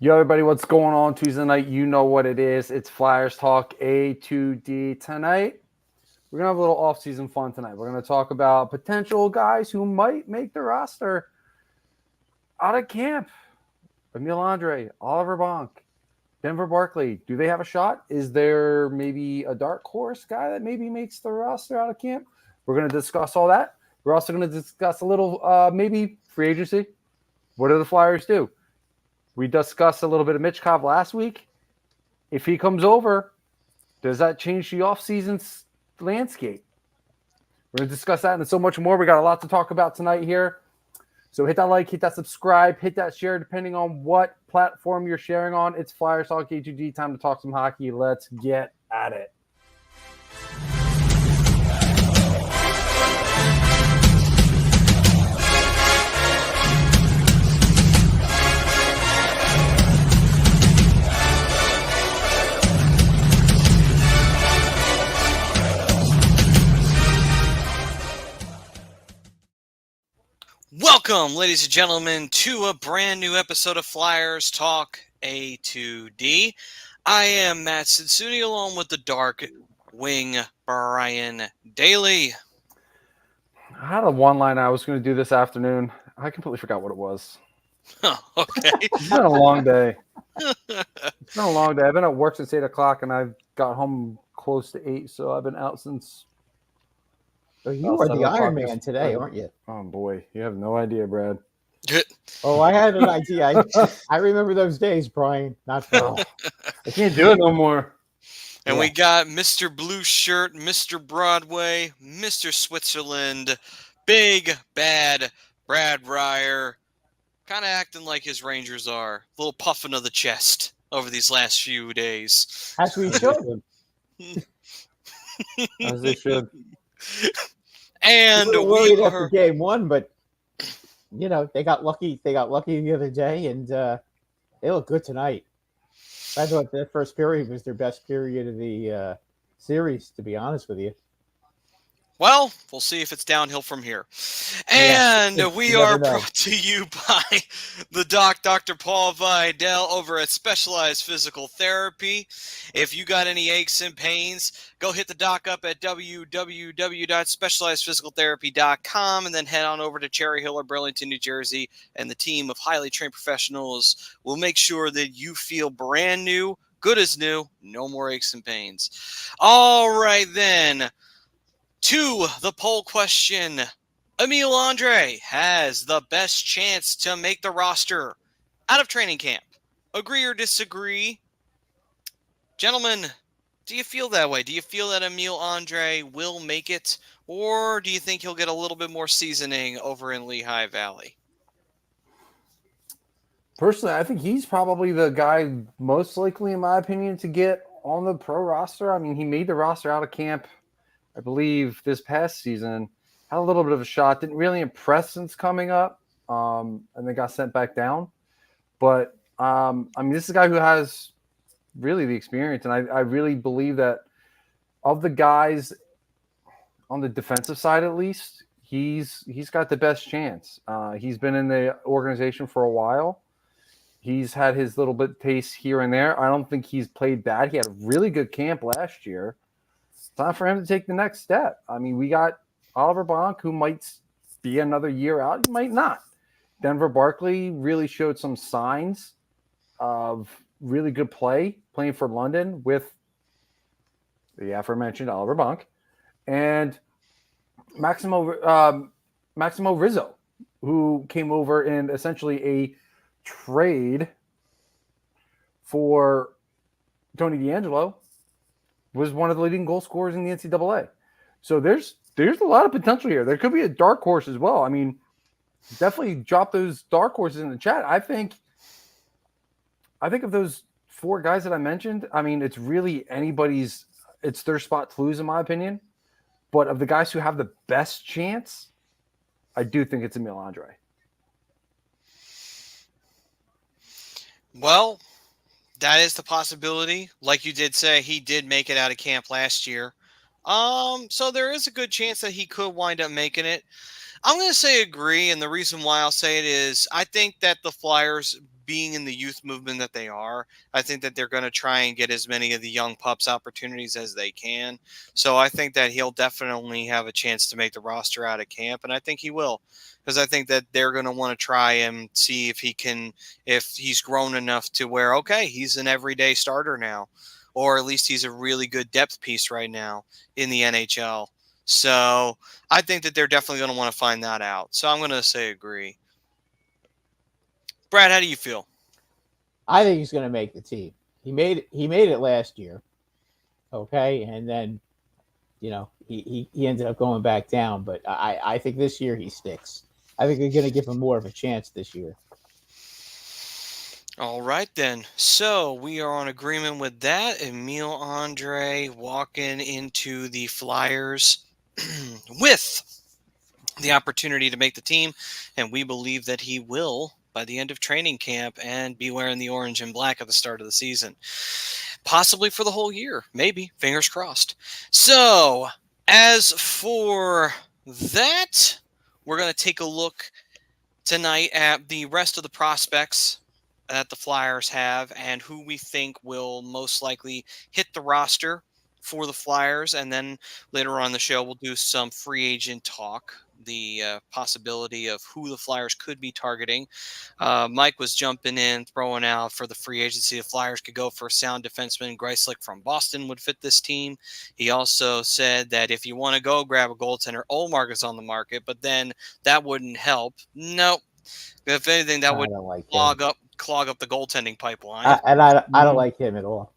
Yo, everybody, what's going on Tuesday night? You know what it is. It's Flyers Talk A to D tonight. We're going to have a little off-season fun tonight. We're going to talk about potential guys who might make the roster out of camp. Emil Andre, Oliver Bonk, Denver Barkley. Do they have a shot? Is there maybe a dark horse guy that maybe makes the roster out of camp? We're going to discuss all that. We're also going to discuss a little maybe free agency. What do the Flyers do? We discussed a little bit of Michkov last week. If he comes over, does that change the offseason landscape? We're going to discuss that and so much more. We got a lot to talk about tonight here. So hit that like, hit that subscribe, hit that share, depending on what platform you're sharing on. It's Flyers Talk A2G. Time to talk some hockey. Let's get at it. Welcome, ladies and gentlemen, to a brand new episode of Flyers Talk A2D. I am Matt Sinsuni, along with the Dark Wing Brian Daly. I had a one-line I was going to do this afternoon. I completely forgot what it was. Okay. It's been a long day. It's been a long day. I've been at work since 8 o'clock, and I've got home close to 8, so I've been out since... So you are the Iron Man today, aren't you? Oh, boy. You have no idea, Brad. Oh, I had an idea. I remember those days, Brian. Not fun. I can't do it no more. And we got Mr. Blue Shirt, Mr. Broadway, Mr. Switzerland, Big Bad Brad Ryer, kind of acting like his Rangers are. A little puffing of the chest over these last few days. As we should. As they should. And we were worried after game one, but you know they got lucky. They got lucky the other day, and they look good tonight. I thought the first period was their best period of the series, to be honest with you. Well, we'll see if it's downhill from here. And we are brought to you by the Dr. Paul Vidal over at Specialized Physical Therapy. If you got any aches and pains, go hit the doc up at www.specializedphysicaltherapy.com and then head on over to Cherry Hill or Burlington, New Jersey, and the team of highly trained professionals will make sure that you feel brand new, good as new, no more aches and pains. All right, then. To the poll question, Emil Andre has the best chance to make the roster out of training camp. Agree or disagree? Gentlemen, do you feel that way? Do you feel that Emil Andre will make it? Or do you think he'll get a little bit more seasoning over in Lehigh Valley? Personally, I think he's probably the guy most likely, in my opinion, to get on the pro roster. I mean, he made the roster out of camp, I believe, this past season. Had a little bit of a shot. Didn't really impress since coming up, and then got sent back down. But, I mean, this is a guy who has really the experience, and I really believe that of the guys on the defensive side, at least, he's got the best chance. He's been in the organization for a while. He's had his little bit taste here and there. I don't think he's played bad. He had a really good camp last year. Time for him to take the next step. I mean, we got Oliver Bonk, who might be another year out. He might not. Denver Barkley really showed some signs of really good play, playing for London with the aforementioned Oliver Bonk. And Maximo Rizzo, who came over in essentially a trade for Tony DeAngelo, was one of the leading goal scorers in the NCAA. So there's a lot of potential here. There could be a dark horse as well. I mean, definitely drop those dark horses in the chat. I think of those four guys that I mentioned, I mean, it's really it's their spot to lose, in my opinion. But of the guys who have the best chance, I do think it's Emil Andre. Well, that is the possibility. Like you did say, he did make it out of camp last year. So there is a good chance that he could wind up making it. I'm going to say agree, and the reason why I'll say it is I think that the Flyers, being in the youth movement that they are, I think that they're going to try and get as many of the young pups opportunities as they can. So I think that he'll definitely have a chance to make the roster out of camp, and I think he will, because I think that they're going to want to try and see if he's grown enough to where, okay, he's an everyday starter now, or at least he's a really good depth piece right now in the NHL. So I think that they're definitely going to want to find that out. So I'm going to say agree. Brad, how do you feel? I think he's going to make the team. He made it last year, okay, and then he ended up going back down. But I think this year he sticks. I think they're going to give him more of a chance this year. All right, then. So we are on agreement with that. Emile Andre walking into the Flyers with the opportunity to make the team, and we believe that he will by the end of training camp and be wearing the orange and black at the start of the season. Possibly for the whole year. Maybe. Fingers crossed. So, as for that, we're going to take a look tonight at the rest of the prospects that the Flyers have and who we think will most likely hit the roster for the Flyers. And then later on in the show, we'll do some free agent talk, the possibility of who the Flyers could be targeting. Mike was jumping in, throwing out for the free agency. The Flyers could go for a sound defenseman. Greislick from Boston would fit this team. He also said that if you want to go grab a goaltender, Olmark is on the market, but then that wouldn't help. Nope. If anything, that would clog up the goaltending pipeline. I don't like him at all.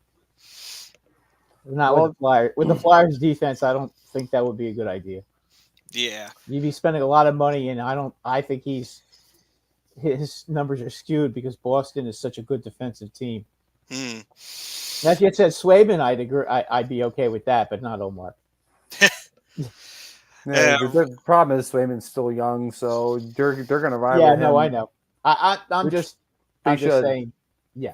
Not with the Flyers. With the Flyers defense, I don't think that would be a good idea. Yeah. You'd be spending a lot of money, and I think his numbers are skewed because Boston is such a good defensive team. Now, if you had said Swayman, I'd agree. I'd be okay with that, but not Omar. The problem is Swayman's still young, so they're going to rival him. Yeah, no, I know. I'm just saying. Yeah,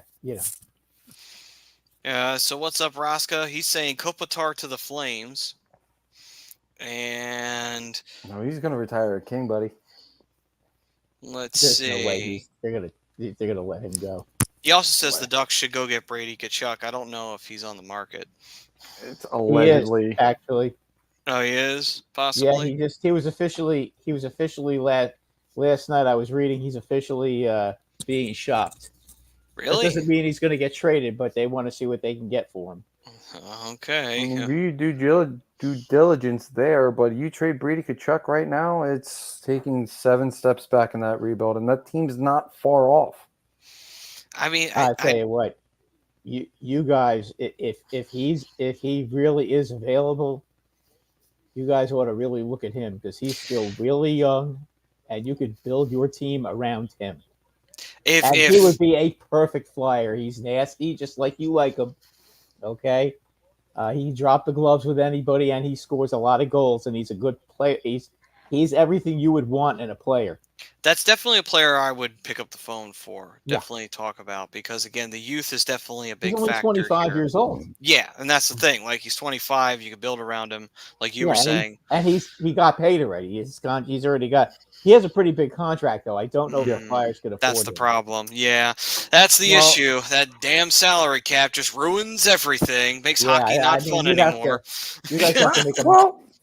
So what's up, Raska? He's saying Kopitar to the Flames. And no, he's going to retire at King, buddy. There's see. No way they're gonna let him go. He also says the Ducks should go get Brady Tkachuk. I don't know if he's on the market. It's allegedly. He is, actually. Oh, he is? Possibly? Yeah, he was officially last night I was reading he's officially being shopped. Really? That doesn't mean he's going to get traded, but they want to see what they can get for him. Okay. I mean, you do due diligence there, but you trade Brady Tkachuk right now, it's taking 7 steps back in that rebuild, and that team's not far off. I mean, I tell you what, you guys, if he really is available, you guys ought to really look at him because he's still really young, and you could build your team around him. He would be a perfect Flyer. He's nasty, just like you like him. Okay, he dropped the gloves with anybody, and he scores a lot of goals, and he's a good player. He's everything you would want in a player. That's definitely a player I would pick up the phone for. Definitely talk about because again, the youth is definitely a big factor. He's only 25 years old. Yeah, and that's the thing. Like he's 25, you can build around him, like you were saying. He got paid already. He's already got. He has a pretty big contract though. I don't know if the Flyers could afford. That's the problem. Yeah, that's the issue. That damn salary cap just ruins everything. Makes hockey not fun anymore. You guys have to make a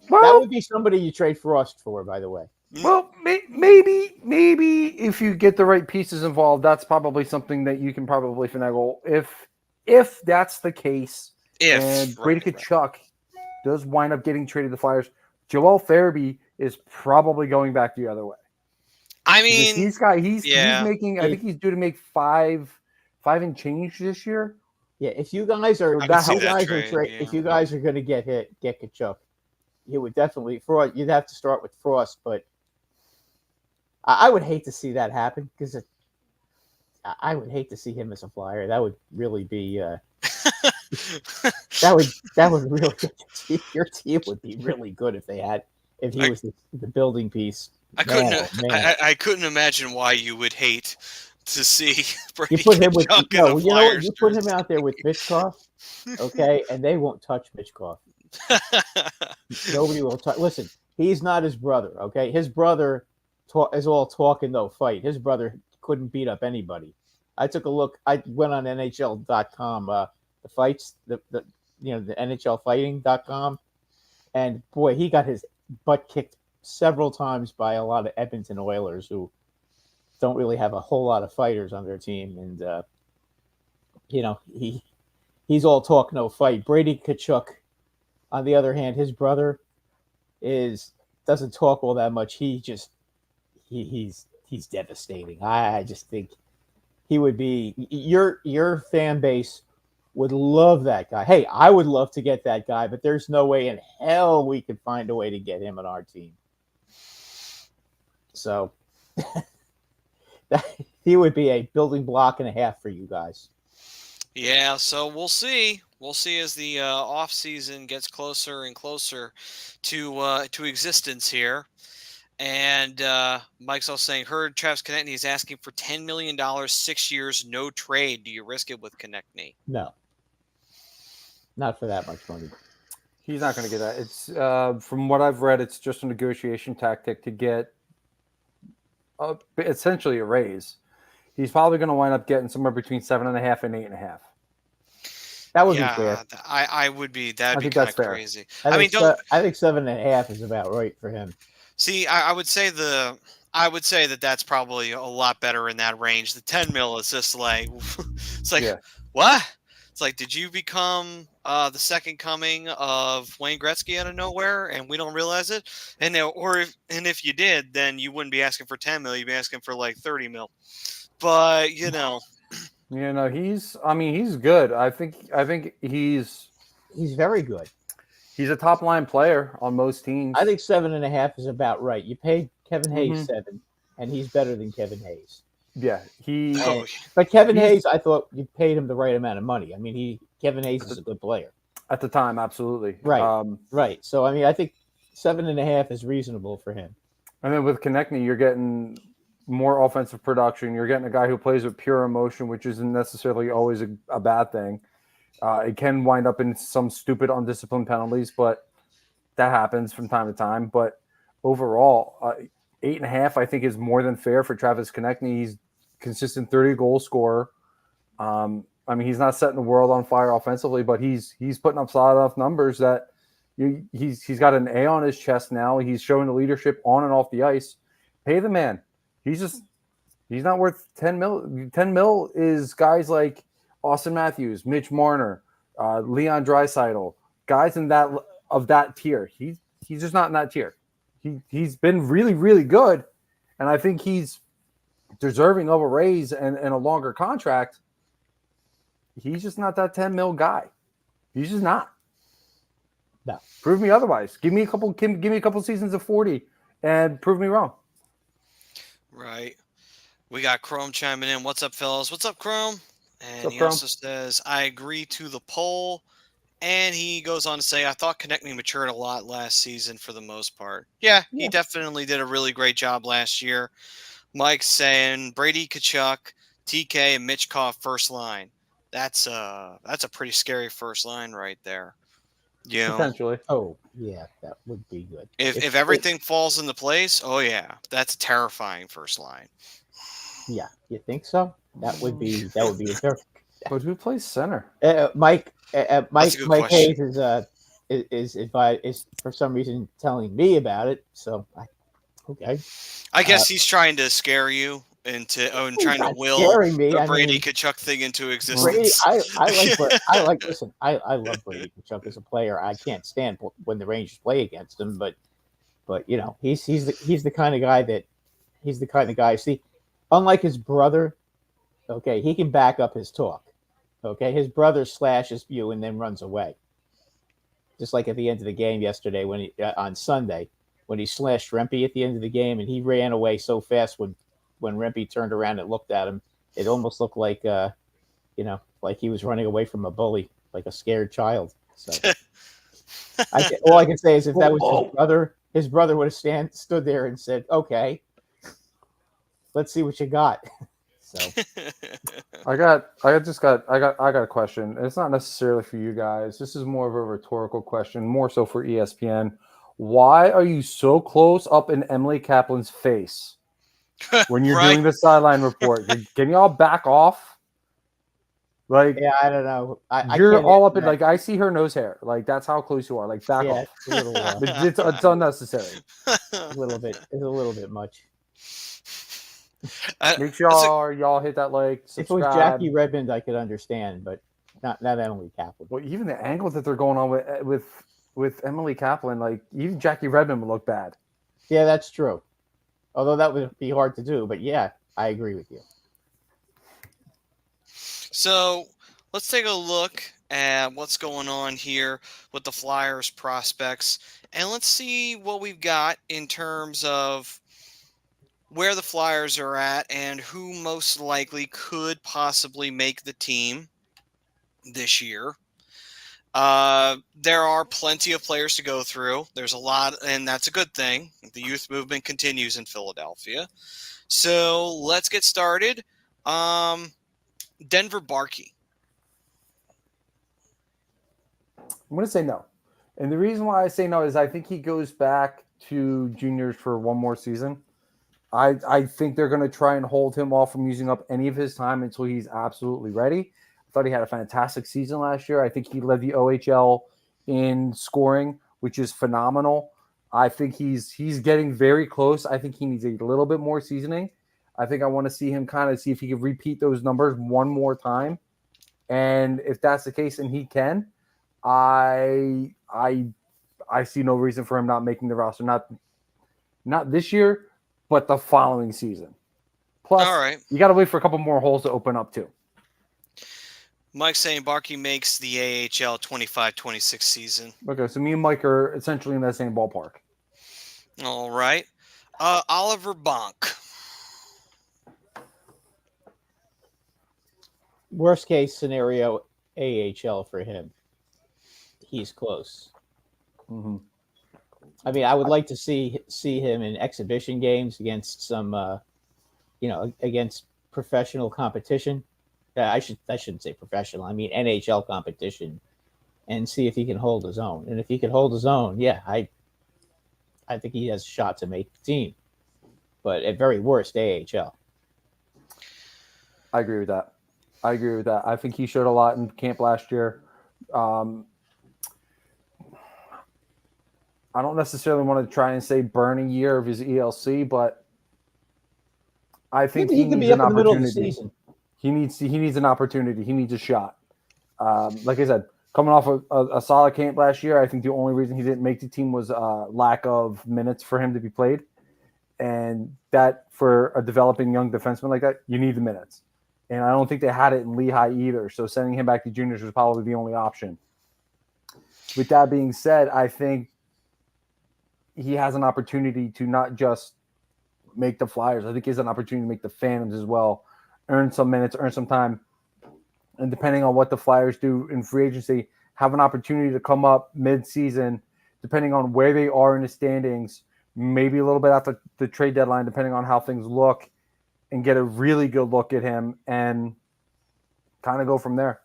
that would be somebody you trade Frost for, by the way. Well, maybe if you get the right pieces involved, that's probably something that you can probably finagle. If that's the case, and Brady Tkachuk does wind up getting traded to the Flyers, Joel Farabee is probably going back the other way. I mean, he's making. I think he's due to make five and change this year. Yeah, if you guys are if you guys are going to get Tkachuk, you would definitely you'd have to start with Frost, but I would hate to see that happen because I would hate to see him as a Flyer. That would really be that would really your team would be really good if he was the building piece. I couldn't imagine why you would hate to see Brady you put him with you put him out there with Michkov, okay, and they won't touch Michkov. Nobody will touch. Listen, He's not his brother. Okay, his brother is all talk and no fight. His brother couldn't beat up anybody. I took a look. I went on NHL.com. The fights, the the NHL fighting.com, and boy, he got his butt kicked several times by a lot of Edmonton Oilers who don't really have a whole lot of fighters on their team, and he's all talk no fight. Brady Tkachuk, on the other hand, his brother doesn't talk all that much. He's devastating. I just think he would be your fan base would love that guy. Hey, I would love to get that guy, but there's no way in hell we could find a way to get him on our team. So he would be a building block and a half for you guys. Yeah, so we'll see. We'll see as the off season gets closer and closer to existence here. And Mike's also saying, heard Travis Konechny is asking for $10 million, 6 years, no trade. Do you risk it with Konechny? No, not for that much money. He's not going to get that. It's from what I've read, it's just a negotiation tactic to get essentially a raise. He's probably going to wind up getting somewhere between 7.5 and 8.5. That would be fair. I would be. That'd be kind of crazy. I think 7.5 is about right for him. See, I would say that that's probably a lot better in that range. The 10 mil is just like, it's like, what? It's like, did you become the second coming of Wayne Gretzky out of nowhere and we don't realize it? And if you did, then you wouldn't be asking for 10 mil. You'd be asking for like 30 mil. But he's good. I think he's very good. He's a top line player on most teams. I think 7.5 is about right. You paid Kevin Hayes 7, and he's better than Kevin Hayes. Yeah, but Kevin Hayes, I thought you paid him the right amount of money. I mean, Kevin Hayes is a good player at the time. Absolutely, right, right. So I mean, I think 7.5 is reasonable for him. And then with Konechny, you're getting more offensive production. You're getting a guy who plays with pure emotion, which isn't necessarily always a bad thing. It can wind up in some stupid undisciplined penalties, but that happens from time to time. But overall, 8.5, I think, is more than fair for Travis Konechny. He's consistent 30-goal scorer. He's not setting the world on fire offensively, but he's putting up solid enough numbers that he's got an A on his chest now. He's showing the leadership on and off the ice. Pay the man. He's not worth 10 mil. 10 mil is guys like Austin Matthews, Mitch Marner, Leon Draisaitl, guys in that tier. He's just not in that tier. He's been really, really good, and I think he's deserving of a raise and a longer contract. He's just not that 10 mil guy. He's just not. No. Prove me otherwise. Give me a couple seasons of 40 and prove me wrong. Right. We got Chrome chiming in. What's up, fellas? What's up, Chrome? And he Chrome? Also says, I agree to the poll. And he goes on to say, I thought Konechny matured a lot last season for the most part. Yeah, he definitely did a really great job last year. Mike's saying Brady Tkachuk, TK, and Michkov first line. That's a pretty scary first line right there. You know? Potentially. Oh, yeah, that would be good. If everything falls into place, oh yeah, that's a terrifying first line. Yeah, you think so? That would be a terrible. But who plays center? Mike Hayes is for some reason telling me about it. So, okay. I guess he's trying to scare you into trying to will the Brady Tkachuk thing into existence. Brady, I love Brady Tkachuk as a player. I can't stand when the Rangers play against him, but he's the kind of guy. See, unlike his brother, okay, he can back up his talk. Okay, his brother slashes you and then runs away. Just like at the end of the game yesterday on Sunday when he slashed Rempe at the end of the game and he ran away so fast when Rempe turned around and looked at him, it almost looked like like he was running away from a bully, like a scared child. So all I can say is if that was his brother would have stood there and said, "Okay, let's see what you got." So I got a question. It's not necessarily for you guys. This is more of a rhetorical question, more so for ESPN. Why are you so close up in Emily Kaplan's face when you're Right? doing the sideline report? Can y'all back off? Like, Yeah, I don't know. I you're can't all answer up in, that. like, I see her nose hair. Like, that's how close you are. Like, back Yeah, off. it's a little, It's unnecessary. a little bit. It's a little bit much. Make sure y'all hit that like, If it was subscribe. Jackie Redmond, I could understand, but not Emily Kaplan. Well, even the angle that they're going on with Emily Kaplan, like, even Jackie Redmond would look bad. Yeah, that's true. Although that would be hard to do, but yeah, I agree with you. So let's take a look at what's going on here with the Flyers prospects, and let's see what we've got in terms of where the Flyers are at and who most likely could possibly make the team this year. There are plenty of players to go through. There's a lot, and that's a good thing. The youth movement continues in Philadelphia. So let's get started. Denver Barkley. I'm going to say no. And the reason why I say no is I think he goes back to juniors for one more season. I think they're going to try and hold him off from using up any of his time until he's absolutely ready. I thought he had a fantastic season last year. I think he led the OHL in scoring, which is phenomenal. I think he's getting very close. I think he needs a little bit more seasoning. I think I want to see him kind of see if he can repeat those numbers one more time. And if that's the case, and he can, I see no reason for him not making the roster. Not this year, but the following season. Plus, All right. You got to wait for a couple more holes to open up too. Mike's saying Barkley makes the AHL 25-26 season. Okay, so me and Mike are essentially in that same ballpark. All right. Oliver Bonk. Worst case scenario, AHL for him. He's close. Mm-hmm. I mean, I would like to see him in exhibition games against some, against professional competition. I shouldn't say professional. I mean NHL competition, and see if he can hold his own. And if he can hold his own, yeah, I think he has a shot to make the team. But at very worst, AHL. I agree with that. I think he showed a lot in camp last year. I don't necessarily want to try and say burn a year of his ELC, but I think he needs an opportunity. He needs an opportunity. He needs a shot. Like I said, coming off a solid camp last year, I think the only reason he didn't make the team was lack of minutes for him to be played. And that, for a developing young defenseman like that, you need the minutes. And I don't think they had it in Lehigh either. So sending him back to juniors was probably the only option. With that being said, I think he has an opportunity to not just make the Flyers. I think he has an opportunity to make the Phantoms as well. Earn some minutes, earn some time. And depending on what the Flyers do in free agency, have an opportunity to come up mid-season, depending on where they are in the standings, maybe a little bit after the trade deadline, depending on how things look, and get a really good look at him and kind of go from there.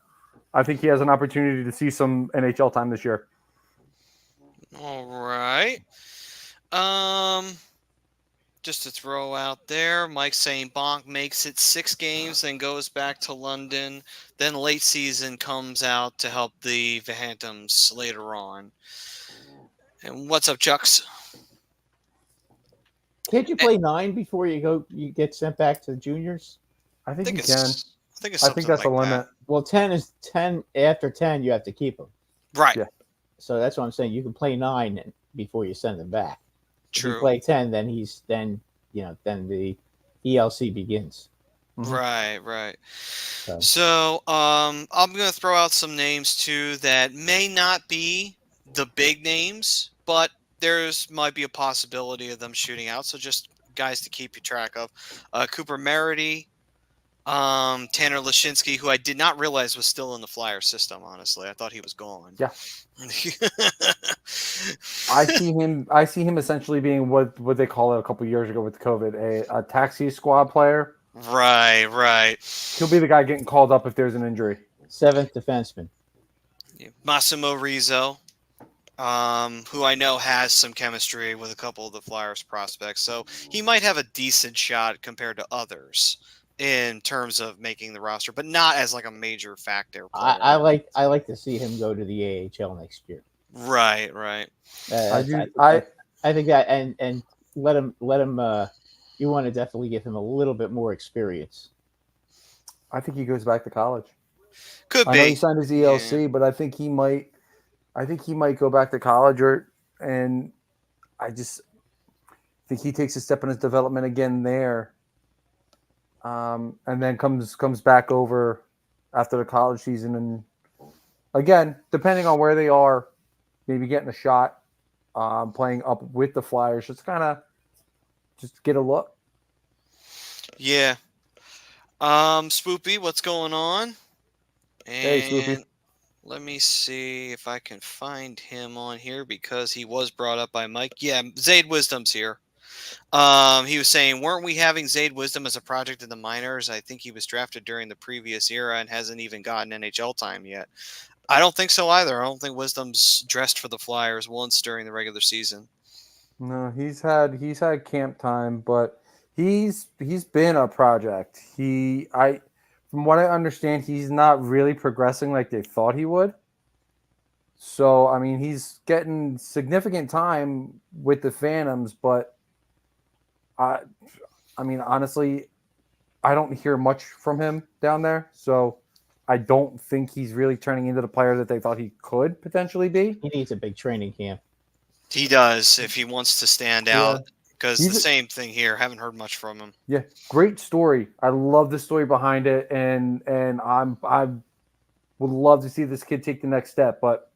I think he has an opportunity to see some NHL time this year. All right. Just to throw out there, Mike's saying Bonk makes it 6 games, then goes back to London. Then late season comes out to help the Phantoms later on. And what's up, Chucks? Can't you play 9 before you get sent back to juniors? I think you can. I think that's a limit. Well, 10 is 10. After 10, you have to keep them. Right. Yeah. So that's what I'm saying. You can play 9 before you send them back. True. If you play 10, then then the ELC begins. Mm-hmm. Right. So I'm going to throw out some names too that may not be the big names, but might be a possibility of them shooting out. So just guys to keep you track of. Cooper Merity, Tanner Lashinsky, who I did not realize was still in the Flyer system, honestly. I thought he was gone. Yeah. I see him essentially being what they call it a couple years ago with COVID, a taxi squad player. Right. He'll be the guy getting called up if there's an injury. 7th defenseman. Maximo Rizzo. who I know has some chemistry with a couple of the Flyers prospects. So he might have a decent shot compared to others in terms of making the roster, but not as like a major factor player. I like to see him go to the AHL next year. Right. I think that and let him. You want to definitely give him a little bit more experience. I think he goes back to college. Could I be. know he signed his ELC, but I think he might. I think he might go back to college, and I just think he takes a step in his development again there, and then comes back over after the college season, and again, depending on where they are, maybe getting a shot, playing up with the Flyers, just kind of just get a look. Yeah. Spoopy, what's going on? Hey, Swoopy. Let me see if I can find him on here because he was brought up by Mike. Yeah, Zayd Wisdom's here. He was saying, weren't we having Zayd Wisdom as a project in the minors? I think he was drafted during the previous era and hasn't even gotten NHL time yet. I don't think so either. I don't think Wisdom's dressed for the Flyers once during the regular season. No, he's had camp time, but he's been a project. From what I understand, he's not really progressing like they thought he would. So, I mean, he's getting significant time with the Phantoms, but I mean, honestly, I don't hear much from him down there. So, I don't think he's really turning into the player that they thought he could potentially be. He needs a big training camp. He does if he wants to stand out. Because the same thing here. Haven't heard much from him. Yeah, great story. I love the story behind it, and I would love to see this kid take the next step. But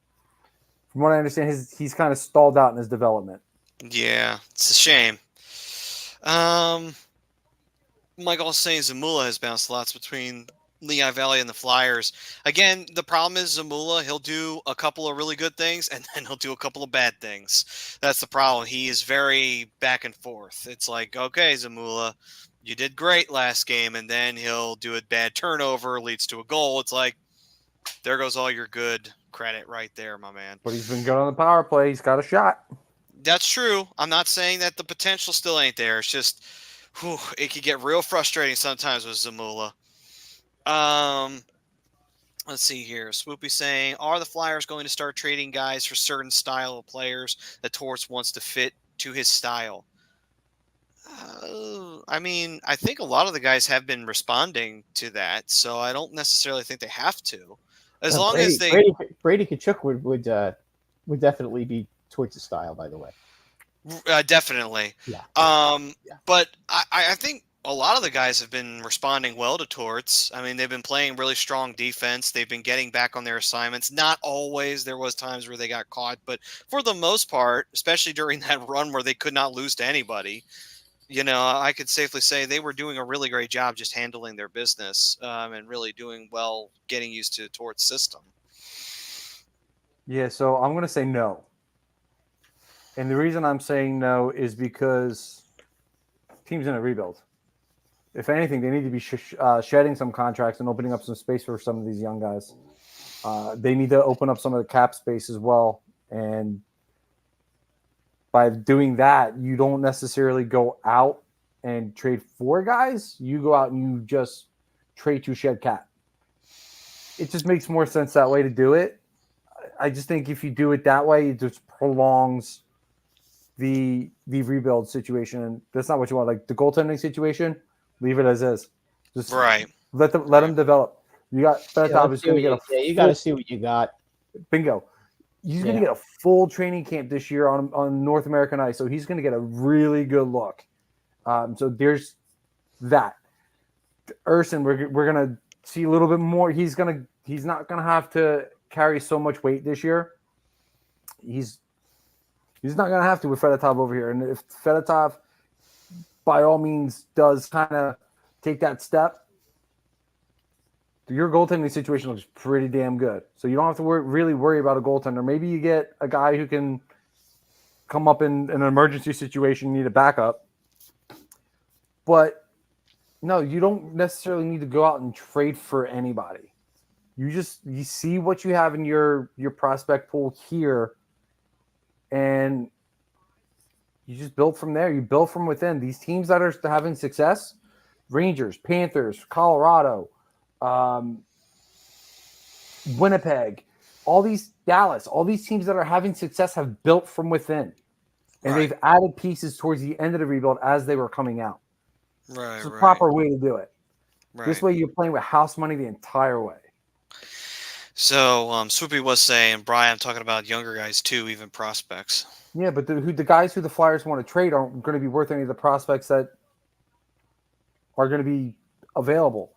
from what I understand, he's kind of stalled out in his development. Yeah, it's a shame. Michael saying Zamula has bounced lots between Lehigh Valley and the Flyers. Again, the problem is Zamula, he'll do a couple of really good things and then he'll do a couple of bad things. That's the problem. He is very back and forth. It's like, okay, Zamula, you did great last game, and then he'll do a bad turnover, leads to a goal. It's like, there goes all your good credit right there, my man. But he's been good on the power play. He's got a shot. That's true. I'm not saying that the potential still ain't there. It's just, it can get real frustrating sometimes with Zamula. Let's see here. Swoopy saying, are the Flyers going to start trading guys for certain style of players that Torts wants to fit to his style? I mean, I think a lot of the guys have been responding to that, so I don't necessarily think they have to. As long as they Brady Tkachuk would definitely be towards the style, by the way. Definitely. Yeah. But I think a lot of the guys have been responding well to Torts. I mean, they've been playing really strong defense. They've been getting back on their assignments. Not always. There was times where they got caught, but for the most part, especially during that run where they could not lose to anybody, I could safely say they were doing a really great job just handling their business and really doing well getting used to Torts' system. Yeah, so I'm going to say no. And the reason I'm saying no is because team's in a rebuild. If anything, they need to be shedding some contracts and opening up some space for some of these young guys. They need to open up some of the cap space as well. And by doing that, you don't necessarily go out and trade for guys. You go out and you just trade to shed cap. It just makes more sense that way to do it. I just think if you do it that way, it just prolongs the rebuild situation. And that's not what you want. Like the goaltending situation, leave it as is. Just let them develop. You got Fedotov is going to get you got to see what you got. Bingo. He's going to get a full training camp this year on North American ice, so he's going to get a really good look. So there's that. Urson, we're going to see a little bit more. He's not going to have to carry so much weight this year. He's not going to have to with Fedotov over here. And if Fedotov, by all means, does kind of take that step, your goaltending situation looks pretty damn good. So you don't have to really worry about a goaltender. Maybe you get a guy who can come up in an emergency situation, you need a backup. But no, you don't necessarily need to go out and trade for anybody. You see what you have in your prospect pool here and you just build from there. You build from within. These teams that are having success, Rangers, Panthers, Colorado, Winnipeg, Dallas, all these teams that are having success have built from within. And Right. they've added pieces towards the end of the rebuild as they were coming out. Right. It's the Right. proper way to do it. Right. This way you're playing with house money the entire way. So Swoopy was saying, Brian, I'm talking about younger guys too, even prospects. Yeah, but the guys who the Flyers want to trade aren't going to be worth any of the prospects that are going to be available.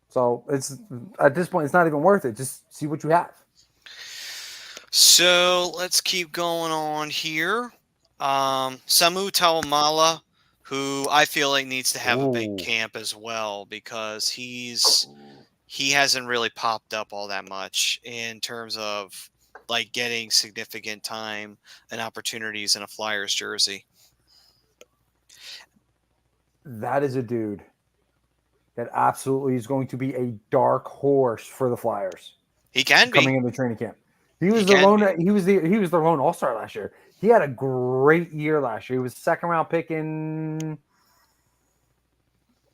So it's at this point, it's not even worth it. Just see what you have. So let's keep going on here. Samu Tawamala, who I feel like needs to have a big camp as well, because he hasn't really popped up all that much in terms of like getting significant time and opportunities in a Flyers jersey. That is a dude that absolutely is going to be a dark horse for the Flyers. He can coming be into training camp. He was the lone all-star last year. He had a great year last year. He was second round pick in,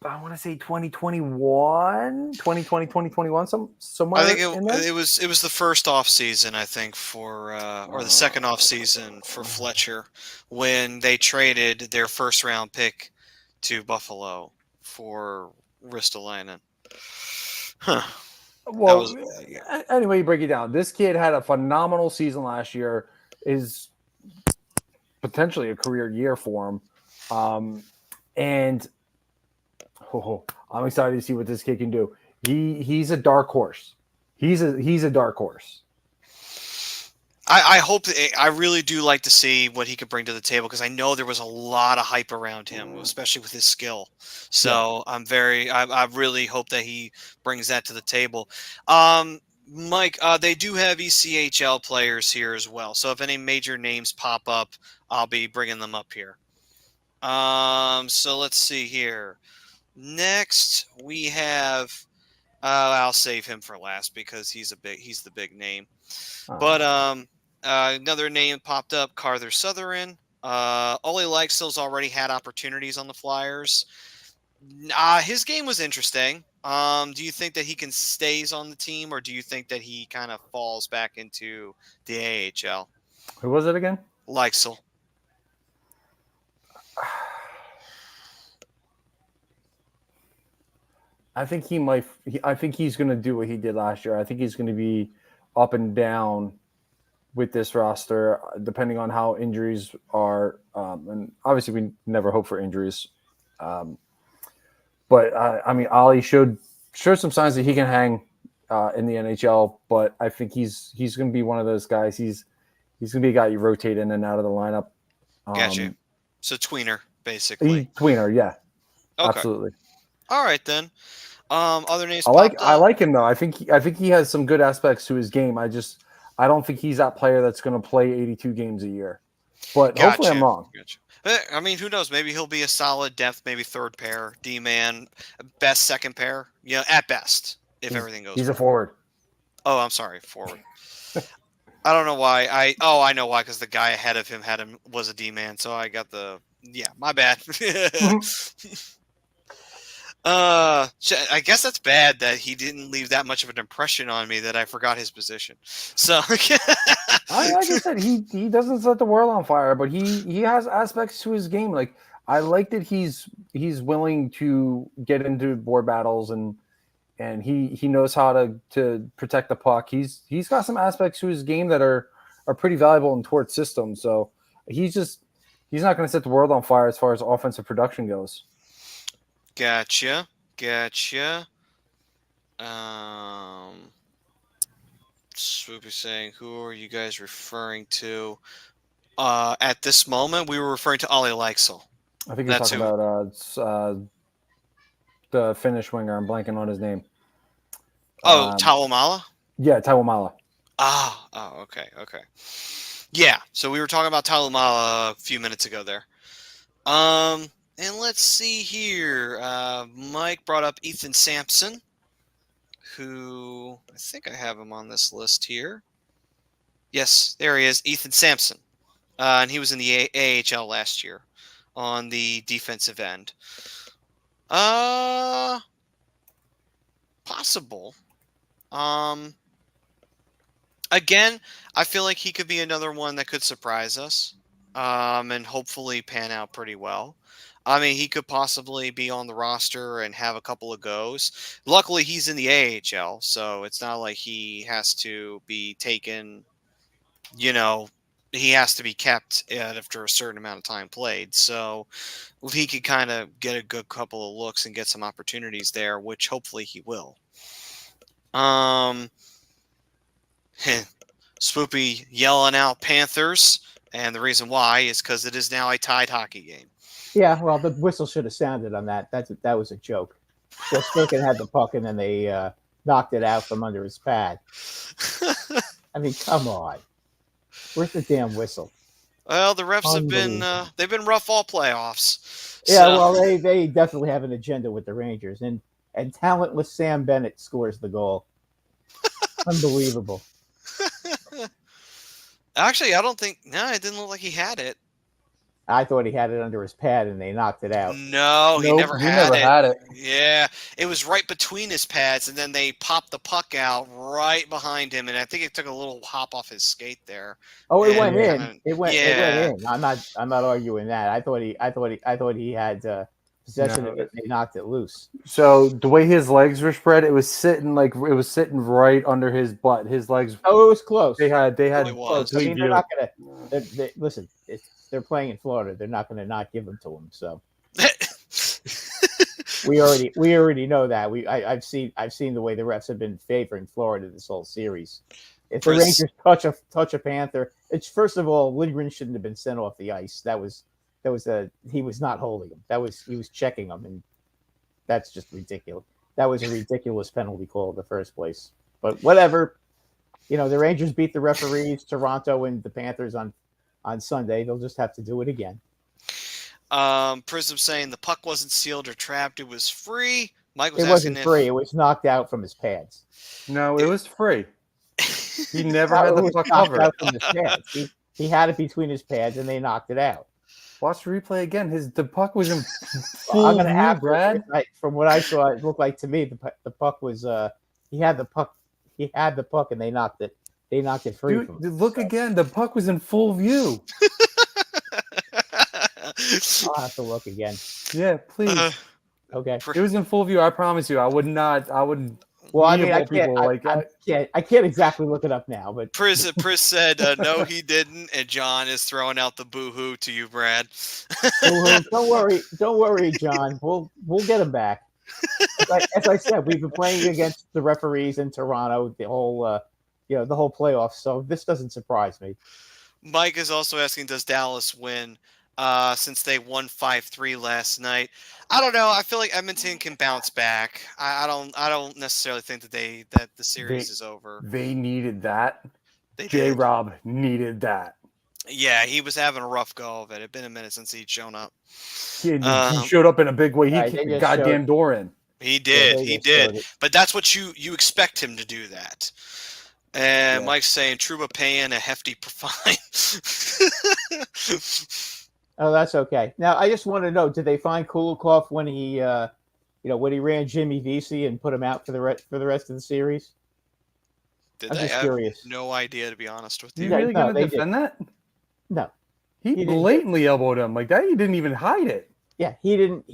I want to say 2021, 2021, somewhere. I think it was the first off season, I think, for or the second off season for Fletcher, when they traded their first round pick to Buffalo for Ristolainen. Huh. Well, anyway, you break it down. This kid had a phenomenal season last year. Is potentially a career year for him, and I'm excited to see what this kid can do. He's a dark horse. He's a dark horse. I hope I really do like to see what he could bring to the table, because I know there was a lot of hype around him, especially with his skill. So yeah. I really hope that he brings that to the table. Mike, they do have ECHL players here as well. So if any major names pop up, I'll be bringing them up here. So let's see here. Next we have. I'll save him for last because he's the big name. But another name popped up, Carter Sotheran. Ole Lykstill's already had opportunities on the Flyers. His game was interesting. Do you think that he stays on the team, or do you think that he kind of falls back into the AHL? Who was it again? Lykstill. I think he might. I think he's going to do what he did last year. I think he's going to be up and down with this roster, depending on how injuries are. And obviously, we never hope for injuries. But I mean, Ollie showed some signs that he can hang in the NHL. But I think he's going to be one of those guys. He's going to be a guy you rotate in and out of the lineup. Gotcha. So tweener, basically. Tweener, yeah, okay. Absolutely. All right then. Other names. I like him though. I think he has some good aspects to his game. I don't think he's that player that's going to play 82 games a year. But hopefully I'm wrong. Gotcha. I mean, who knows? Maybe he'll be a solid depth, maybe third pair, D-man, best second pair. You know, at best, if everything goes. He's a forward. Oh, I'm sorry, forward. I don't know why. I know why, because the guy ahead of him was a D-man, so I got my bad. I guess that's bad that he didn't leave that much of an impression on me that I forgot his position. So like I said, he doesn't set the world on fire, but he has aspects to his game. Like I like that he's willing to get into board battles and he knows how to protect the puck. He's got some aspects to his game that are pretty valuable in Tort's system. So he's not going to set the world on fire as far as offensive production goes. Gotcha. Swoopy saying, who are you guys referring to? At this moment, we were referring to Ollie Lykstill. I think you're talking about the Finnish winger. I'm blanking on his name. Tawamala? Yeah, Tawamala. Okay. Yeah, so we were talking about Tawamala a few minutes ago there. And let's see here. Mike brought up Ethan Sampson, who I think I have him on this list here. Yes, there he is, Ethan Sampson. And he was in the AHL last year on the defensive end. Possible. Again, I feel like he could be another one that could surprise us, and hopefully pan out pretty well. I mean, he could possibly be on the roster and have a couple of goes. Luckily, he's in the AHL, so it's not like he has to be taken, he has to be kept after a certain amount of time played. So if he could kind of get a good couple of looks and get some opportunities there, which hopefully he will. Swoopy yelling out Panthers, and the reason why is because it is now a tied hockey game. Yeah, well, the whistle should have sounded on that. That was a joke. So Sturkin had the puck, and then they knocked it out from under his pad. I mean, come on. Where's the damn whistle? Well, the refs have been they've been rough all playoffs. Yeah, well, they definitely have an agenda with the Rangers, and talentless Sam Bennett scores the goal. Unbelievable. Actually, I don't think. No, it didn't look like he had it. I thought he had it under his pad, and they knocked it out. No, he never had it. Yeah, it was right between his pads, and then they popped the puck out right behind him, and I think it took a little hop off his skate there. Oh, it went in. It went in. I'm not arguing that. I thought he had possession of it. And they knocked it loose. So the way his legs were spread, it was sitting right under his butt. His legs. Oh, it was close. They had. It was. I mean, they're not gonna. Listen. They're playing in Florida. They're not going to not give them to him. So we already know that. I've seen the way the refs have been favoring Florida this whole series. If the Rangers touch a Panther, it's first of all, Lindgren shouldn't have been sent off the ice. He was not holding him. He was checking him, and that's just ridiculous. That was a ridiculous penalty call in the first place. But whatever, the Rangers beat the referees, Toronto and the Panthers on Sunday. They'll just have to do it again. Prism saying the puck wasn't sealed or trapped. It was free. Mike was asking wasn't free. It was knocked out from his pads. No, it was free. He never had the puck covered. Out from his pads. He had it between his pads, and they knocked it out. Watch the replay again. The puck was in full view, Brad. From what I saw, it looked like to me the puck was. He had the puck. He had the puck, and they knocked it. They knocked it free. Dude, look again. The puck was in full view. I'll have to look again. Yeah, please. Okay. It was in full view. I promise you. I wouldn't. Well, I mean, I can't exactly look it up now, but Pris said no, he didn't, and John is throwing out the boo-hoo to you, Brad. Don't worry, John. We'll get him back. As I said, we've been playing against the referees in Toronto the whole playoffs, so this doesn't surprise me. Mike is also asking, does Dallas win since they won 5-3 last night? I don't know. I feel like Edmonton can bounce back. I don't necessarily think that the series is over. They needed that. J-Rob needed that. Yeah, he was having a rough go of it. It'd been a minute since he'd shown up. He showed up in a big way. He kicked the goddamn door in. He did. He did. But that's what you expect him to do that. And yeah. Mike's saying Trouba paying a hefty fine. Oh, that's okay. Now, I just want to know: did they find Kulikov when he, when he ran Jimmy Vesey and put him out for the rest of the series? I'm just curious. I have no idea, to be honest with you. You really going to defend that? No, he blatantly elbowed him like that. He didn't even hide it. Yeah, he didn't.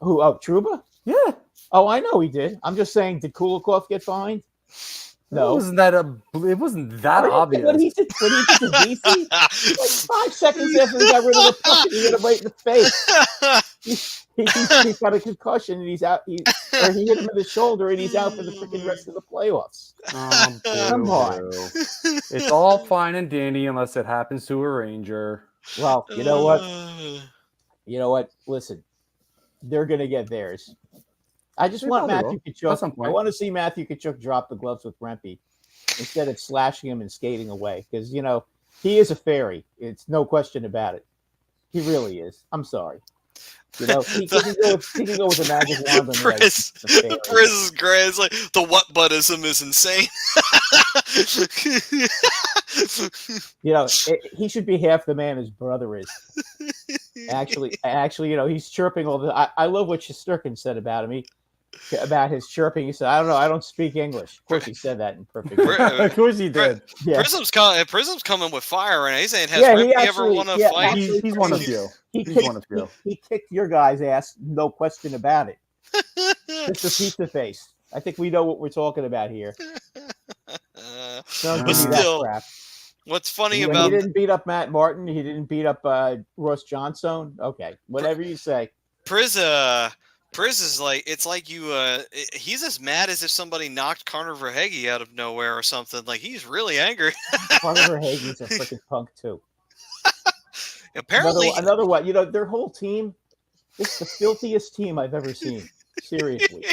Who? Oh, Trouba? Yeah. Oh, I know he did. I'm just saying, did Kulikov get fined? No, it wasn't that obvious. When he did to Vesey, like 5 seconds after he got rid of the puck, he hit him right in the face. He's got a concussion and he's out. He hit him in the shoulder and he's out for the freaking rest of the playoffs. Come on, it's all fine and dandy unless it happens to a Ranger. Well, you know what? You know what? Listen, they're gonna get theirs. I just want Matthew Tkachuk. I want to see Matthew Tkachuk drop the gloves with Rempe instead of slashing him and skating away because, he is a fairy. It's no question about it. He really is. I'm sorry. He can go with the magic wand. The Priz is great. It's like the what buttism is insane. He should be half the man his brother is. Actually, he's chirping all the. I love what Shesterkin said about him. About his chirping. He said, "I don't know. I don't speak English." Of course, he said that in perfect. Of course, he did. Yeah. Prism's coming with fire, and he's saying, "Has Rippy ever won a fight?" He's one of you. He kicked your guy's ass, no question about it. Mr. Pizza Face. I think we know what we're talking about here. But still, what's funny about he didn't beat up Matt Martin. He didn't beat up Ross Johnstone. Okay, whatever you say. Priz is like, it's like he's as mad as if somebody knocked Conor Verhaeghe out of nowhere or something. Like, he's really angry. Conor Verhaeghe's a freaking punk too. Apparently, another one. Their whole team. It's the filthiest team I've ever seen. Seriously.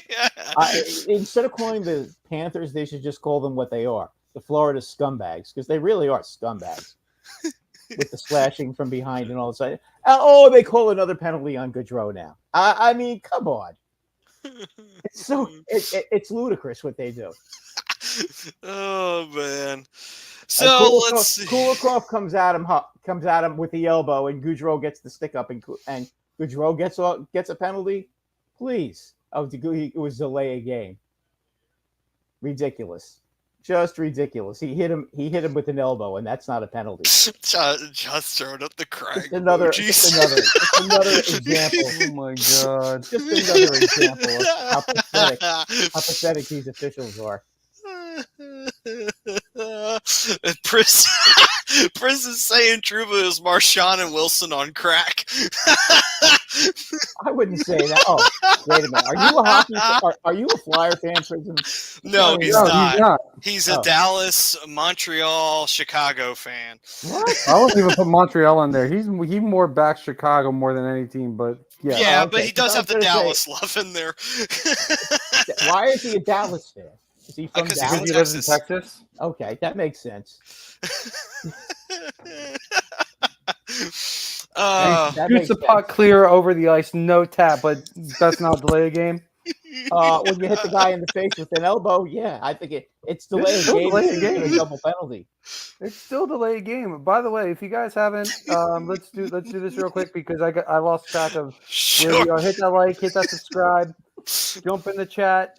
Instead of calling the Panthers, they should just call them what they are: the Florida scumbags, because they really are scumbags. With the slashing from behind and all of a sudden, they call another penalty on Gaudreau now. I mean, come on. It's ludicrous what they do. Oh man. So let's see. Kulikov comes at him with the elbow, and Gaudreau gets the stick up, and Gaudreau gets a penalty. Please, it was delay a game. Ridiculous. Just ridiculous. He hit him with an elbow, and that's not a penalty. Just throwing up the crying. Just another example. Oh my god. Just another example of how pathetic these officials are. Pris is saying Trouba is Marshawn and Wilson on crack. I wouldn't say that. Oh, wait a minute. Are you a hockey? Are you a Flyer fan, Prism? No, he's not. He's a Dallas, Montreal, Chicago fan. What? I wouldn't even put Montreal in there. He more backs Chicago more than any team, but yeah. Yeah, okay. But he does have the Dallas love in there. Why is he a Dallas fan? Is he from Dallas? Because he lives in Texas? Okay, that makes sense. Shoots the puck clear over the ice, no tap, but that's not delay a game. When you hit the guy in the face with an elbow, yeah, I think it's delay a game. It's a double penalty. It's still delay a game. By the way, if you guys haven't, let's do this real quick because I lost track of where we are. Hit that like, hit that subscribe, jump in the chat.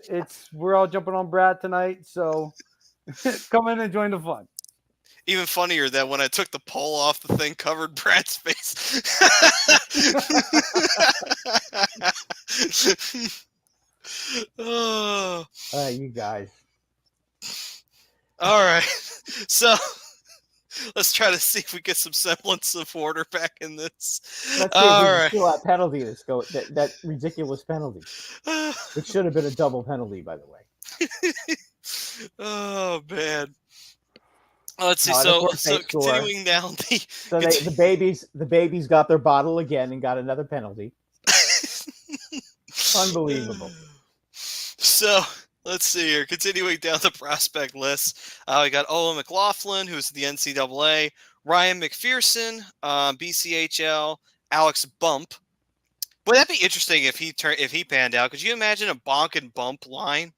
We're all jumping on Brad tonight, so come in and join the fun. Even funnier that when I took the poll off, the thing covered Brad's face. Oh, you guys. All right. So let's try to see if we get some semblance of order back in this. Let's see that penalty. That ridiculous penalty. It should have been a double penalty, by the way. Oh man. Let's see. So continuing down the babies got their bottle again and got another penalty. Unbelievable. So let's see here. Continuing down the prospect list, we got Owen McLaughlin, who's the NCAA, Ryan McPherson, BCHL, Alex Bump. Would that be interesting if he panned out? Could you imagine a Bonk and Bump line?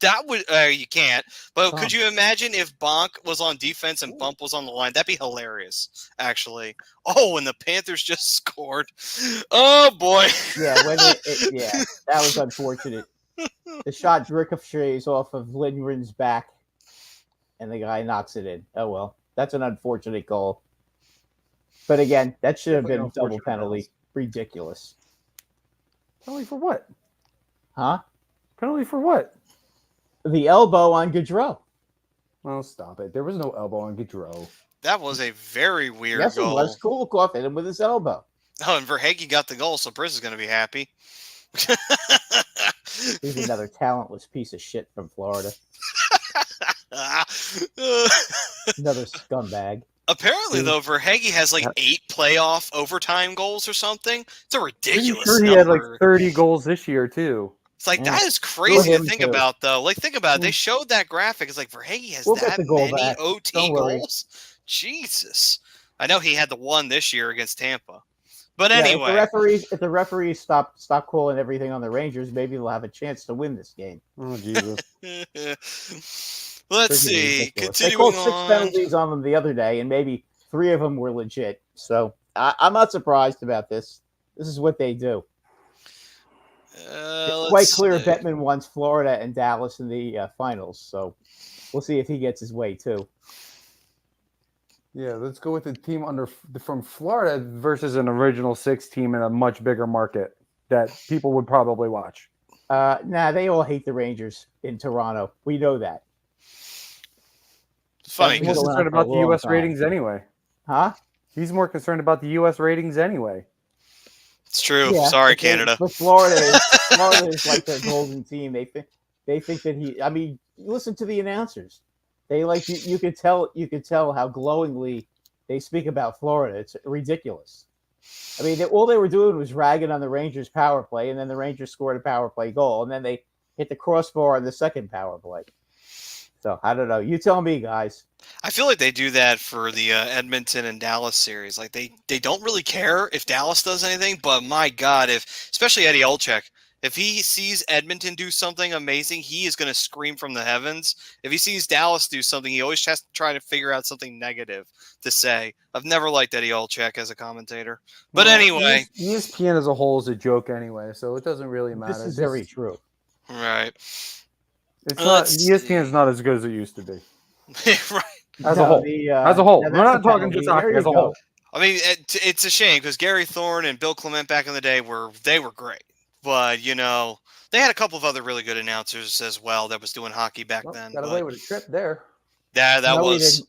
That would you can't. But could you imagine if Bonk was on defense and Bump was on the line? That'd be hilarious, actually. Oh, and the Panthers just scored. Oh boy. Yeah, that was unfortunate. The shot ricochets off of Lindgren's back, and the guy knocks it in. Oh well, that's an unfortunate goal. But again, that should have been a double penalty. Ridiculous. Penalty for what? Huh? Penalty for what? The elbow on Gaudreau. Oh, stop it. There was no elbow on Gaudreau. That was a very weird goal. Yes, it was. Kulikov hit him with his elbow. Oh, and Verhaeghe got the goal, so Briz is going to be happy. He's another talentless piece of shit from Florida. Another scumbag. Apparently, though, Verhaeghe has like 8 playoff overtime goals or something. It's a ridiculous number. He had like 30 goals this year, too. It's like, that is crazy to think about, though. Like, think about it. They showed that graphic. It's like, Verhaeghe has that many OT goals? Jesus. I know he had the one this year against Tampa. But anyway, if the referees stop calling everything on the Rangers, maybe they'll have a chance to win this game. Oh Jesus! Let's see. They Continuing called 6 on. penalties on them the other day, and maybe 3 of them were legit. So I'm not surprised about this. This is what they do. It's quite clear Bettman wants Florida and Dallas in the finals, so we'll see if he gets his way too. Yeah, let's go with the team from Florida versus an original 6 team in a much bigger market that people would probably watch. They all hate the Rangers in Toronto. We know that. It's funny. He's more concerned about the U.S. ratings anyway. Huh? He's more concerned about the U.S. ratings anyway. It's true. Yeah, Sorry, Canada. But Florida is like their golden team. They think that he. I mean, listen to the announcers. They like you could tell how glowingly they speak about Florida. It's ridiculous. I mean, all they were doing was ragging on the Rangers' power play, and then the Rangers scored a power play goal, and then they hit the crossbar on the second power play. So I don't know. You tell me, guys. I feel like they do that for the Edmonton and Dallas series. Like they don't really care if Dallas does anything, but my God, especially Eddie Olczyk, if he sees Edmonton do something amazing, he is going to scream from the heavens. If he sees Dallas do something, he always has to try to figure out something negative to say. I've never liked Eddie Olczyk as a commentator. But anyway. ESPN as a whole is a joke anyway, so it doesn't really matter. This is very true. Right. It's not. ESPN is not as good as it used to be. Right. As a whole. We're not talking just hockey. As a whole. I mean, it's a shame because Gary Thorne and Bill Clement back in the day were great. But, they had a couple of other really good announcers as well that was doing hockey back then. Got away with a trip there. Yeah, that was.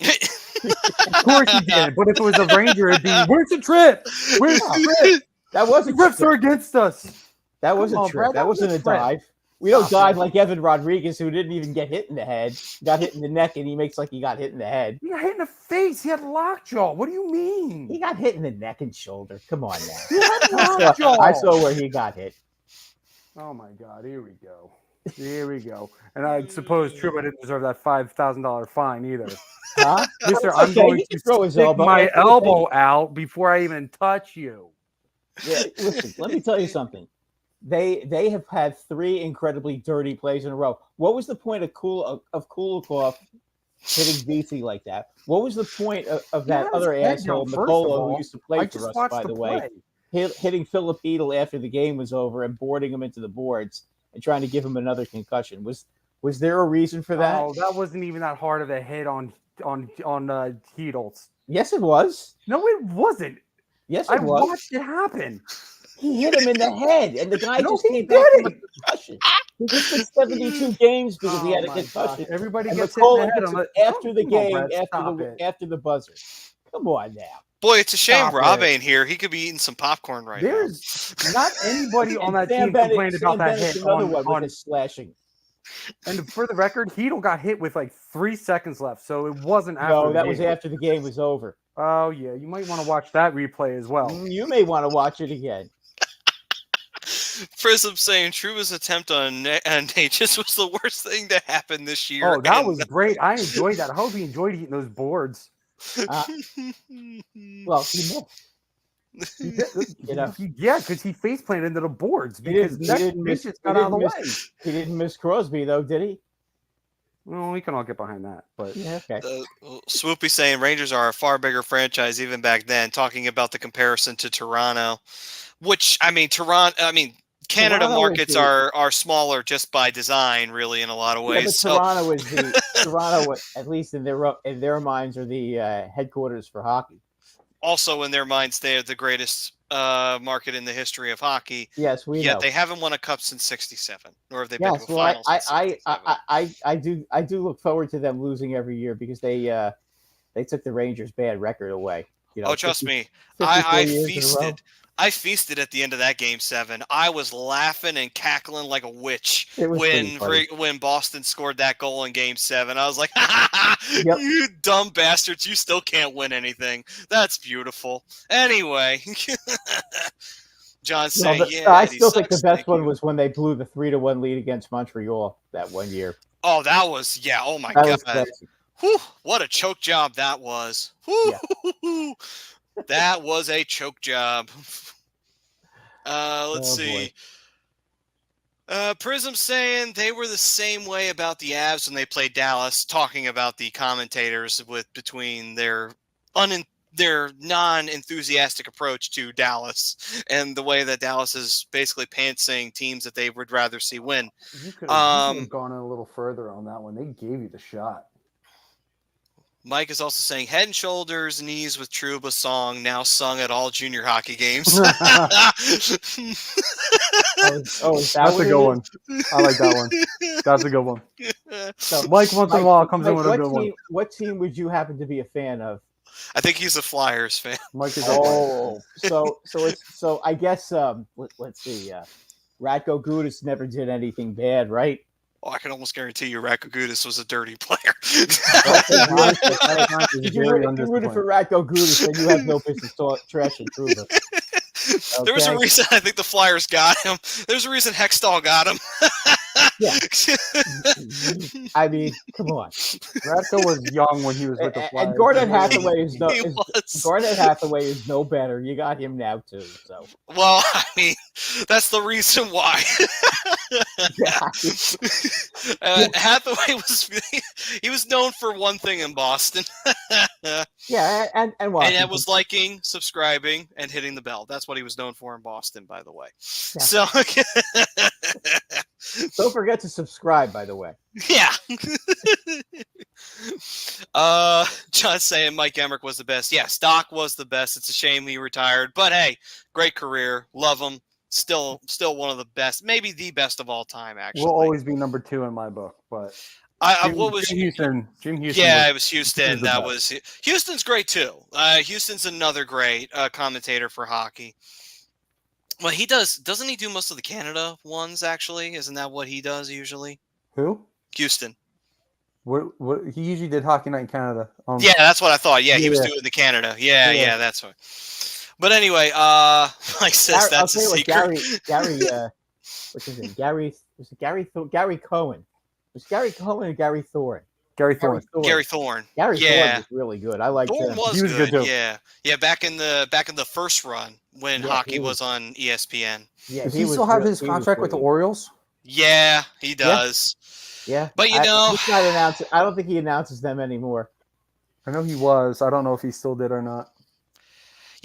Of course he did. But if it was a Ranger, it'd be, where's the trip? Where's the trip? That wasn't. The trips are against us. That wasn't a trip. That wasn't a dive. We don't dive like Evan Rodriguez, who didn't even get hit in the head. Got hit in the neck, and he makes like he got hit in the head. He got hit in the face. He had lockjaw. What do you mean? He got hit in the neck and shoulder. Come on now. He had lockjaw. I saw where he got hit. Oh, my God. Here we go. Here we go. And I suppose Trouba didn't deserve that $5,000 fine either. Huh? Mister, I'm going to stick my elbow out before I even touch you. Yeah, listen, let me tell you something. They have had 3 incredibly dirty plays in a row. What was the point of Kulikov hitting VC like that? What was the point of that other asshole, Nicola, who used to play for us, by the way, hitting Philip Edel after the game was over and boarding him into the boards and trying to give him another concussion? Was there a reason for that? Oh, that wasn't even that hard of a hit on Heedles. Yes, it was. No, it wasn't. Yes, it was. I watched it happen. He hit him in the head, and the guy just came back from a concussion. He just did 72 games because he had a concussion. God. Everybody and gets hit in the head. After the game, after the buzzer. Come on now. Boy, it's a shame Rob ain't here. He could be eating some popcorn right now. There's not anybody on that team complained about that hit on his slashing. And for the record, Heedle got hit with like 3 seconds left, so it wasn't after. No, that was after the game was over. Oh yeah, you might want to watch that replay as well. You may want to watch it again. Prism saying Trouba's attempt on Natchez was the worst thing to happen this year. Oh, that was great. I enjoyed that. I hope he enjoyed eating those boards. Well, he missed. Yeah, because he face planted into the boards because he didn't miss Crosby though, did he? Well, we can all get behind that, but yeah, okay. Swoopy saying Rangers are a far bigger franchise even back then. Talking about the comparison to Toronto, which Canada markets are smaller just by design, really, in a lot of ways. Yeah, but Toronto, at least in their minds, are the headquarters for hockey. Also, in their minds, they are the greatest market in the history of hockey. Yes, we know. Yet they haven't won a cup since '67, nor have they been to a final since '67. I do look forward to them losing every year because they took the Rangers' bad record away. Trust me, I feasted at the end of that Game 7. I was laughing and cackling like a witch when Boston scored that goal in Game 7. I was like, yep. You dumb bastards, you still can't win anything. That's beautiful. Anyway, John saying, I still think the best one was when they blew the 3-1 lead against Montreal that one year. Oh, that was, oh my God. Whew, what a choke job that was. Whew. Yeah. That was a choke job. Let's see. Prism saying they were the same way about the Avs when they played Dallas, talking about the commentators between their non-enthusiastic approach to Dallas and the way that Dallas is basically pantsing teams that they would rather see win. You could have gone in a little further on that one. They gave you the shot. Mike is also saying Head and Shoulders, Knees with Truba song now sung at all junior hockey games. That's a good one. I like that one. That's a good one. So, Mike once in a while comes in with a good one. What team would you happen to be a fan of? I think he's a Flyers fan. Mike is so I guess let's see. Ratko Gudas never did anything bad, right? Oh, I can almost guarantee you Ratko Gudas was a dirty player. If you rooted for Ratko Gudas, then you have no business trashing Truba. Okay. There was a reason I think the Flyers got him. There's a reason Hextall got him. Yeah. I mean, come on. Ratko was young when he was with the Flyers. And Gordon Hathaway is no better. You got him now too. So. Well, I mean, that's the reason why. Hathaway was known for one thing in Boston. Yeah, and that was liking, subscribing, and hitting the bell. That's what he was known for in Boston, by the way. Yeah. So don't forget to subscribe, by the way. Yeah. John's saying Mike Emmerich was the best. Yeah, Stock was the best. It's a shame he retired, but hey, great career. Love him. Still one of the best, maybe the best of all time. Actually, will always be number 2 in my book. But Jim Houston? Yeah, it was Houston. Houston's great too. Houston's another great commentator for hockey. Well, he doesn't he do most of the Canada ones? Actually, isn't that what he does usually? Who? Houston. What he usually did Hockey Night in Canada. Yeah, that's what I thought. Yeah, he was doing the Canada. Yeah, that's what. But anyway, Mike says that's a secret. Gary, what's his name? Gary Cohen. Was Gary Cohen or Gary Thorne? Gary Thorne. Gary Thorne was really good. I liked him. He was good too. Yeah. Back in the first run when hockey was on ESPN. Yeah, does he still have his contract with the Orioles? Yeah, he does. Yeah, but he's not announcing. I don't think he announces them anymore. I know he was. I don't know if he still did or not.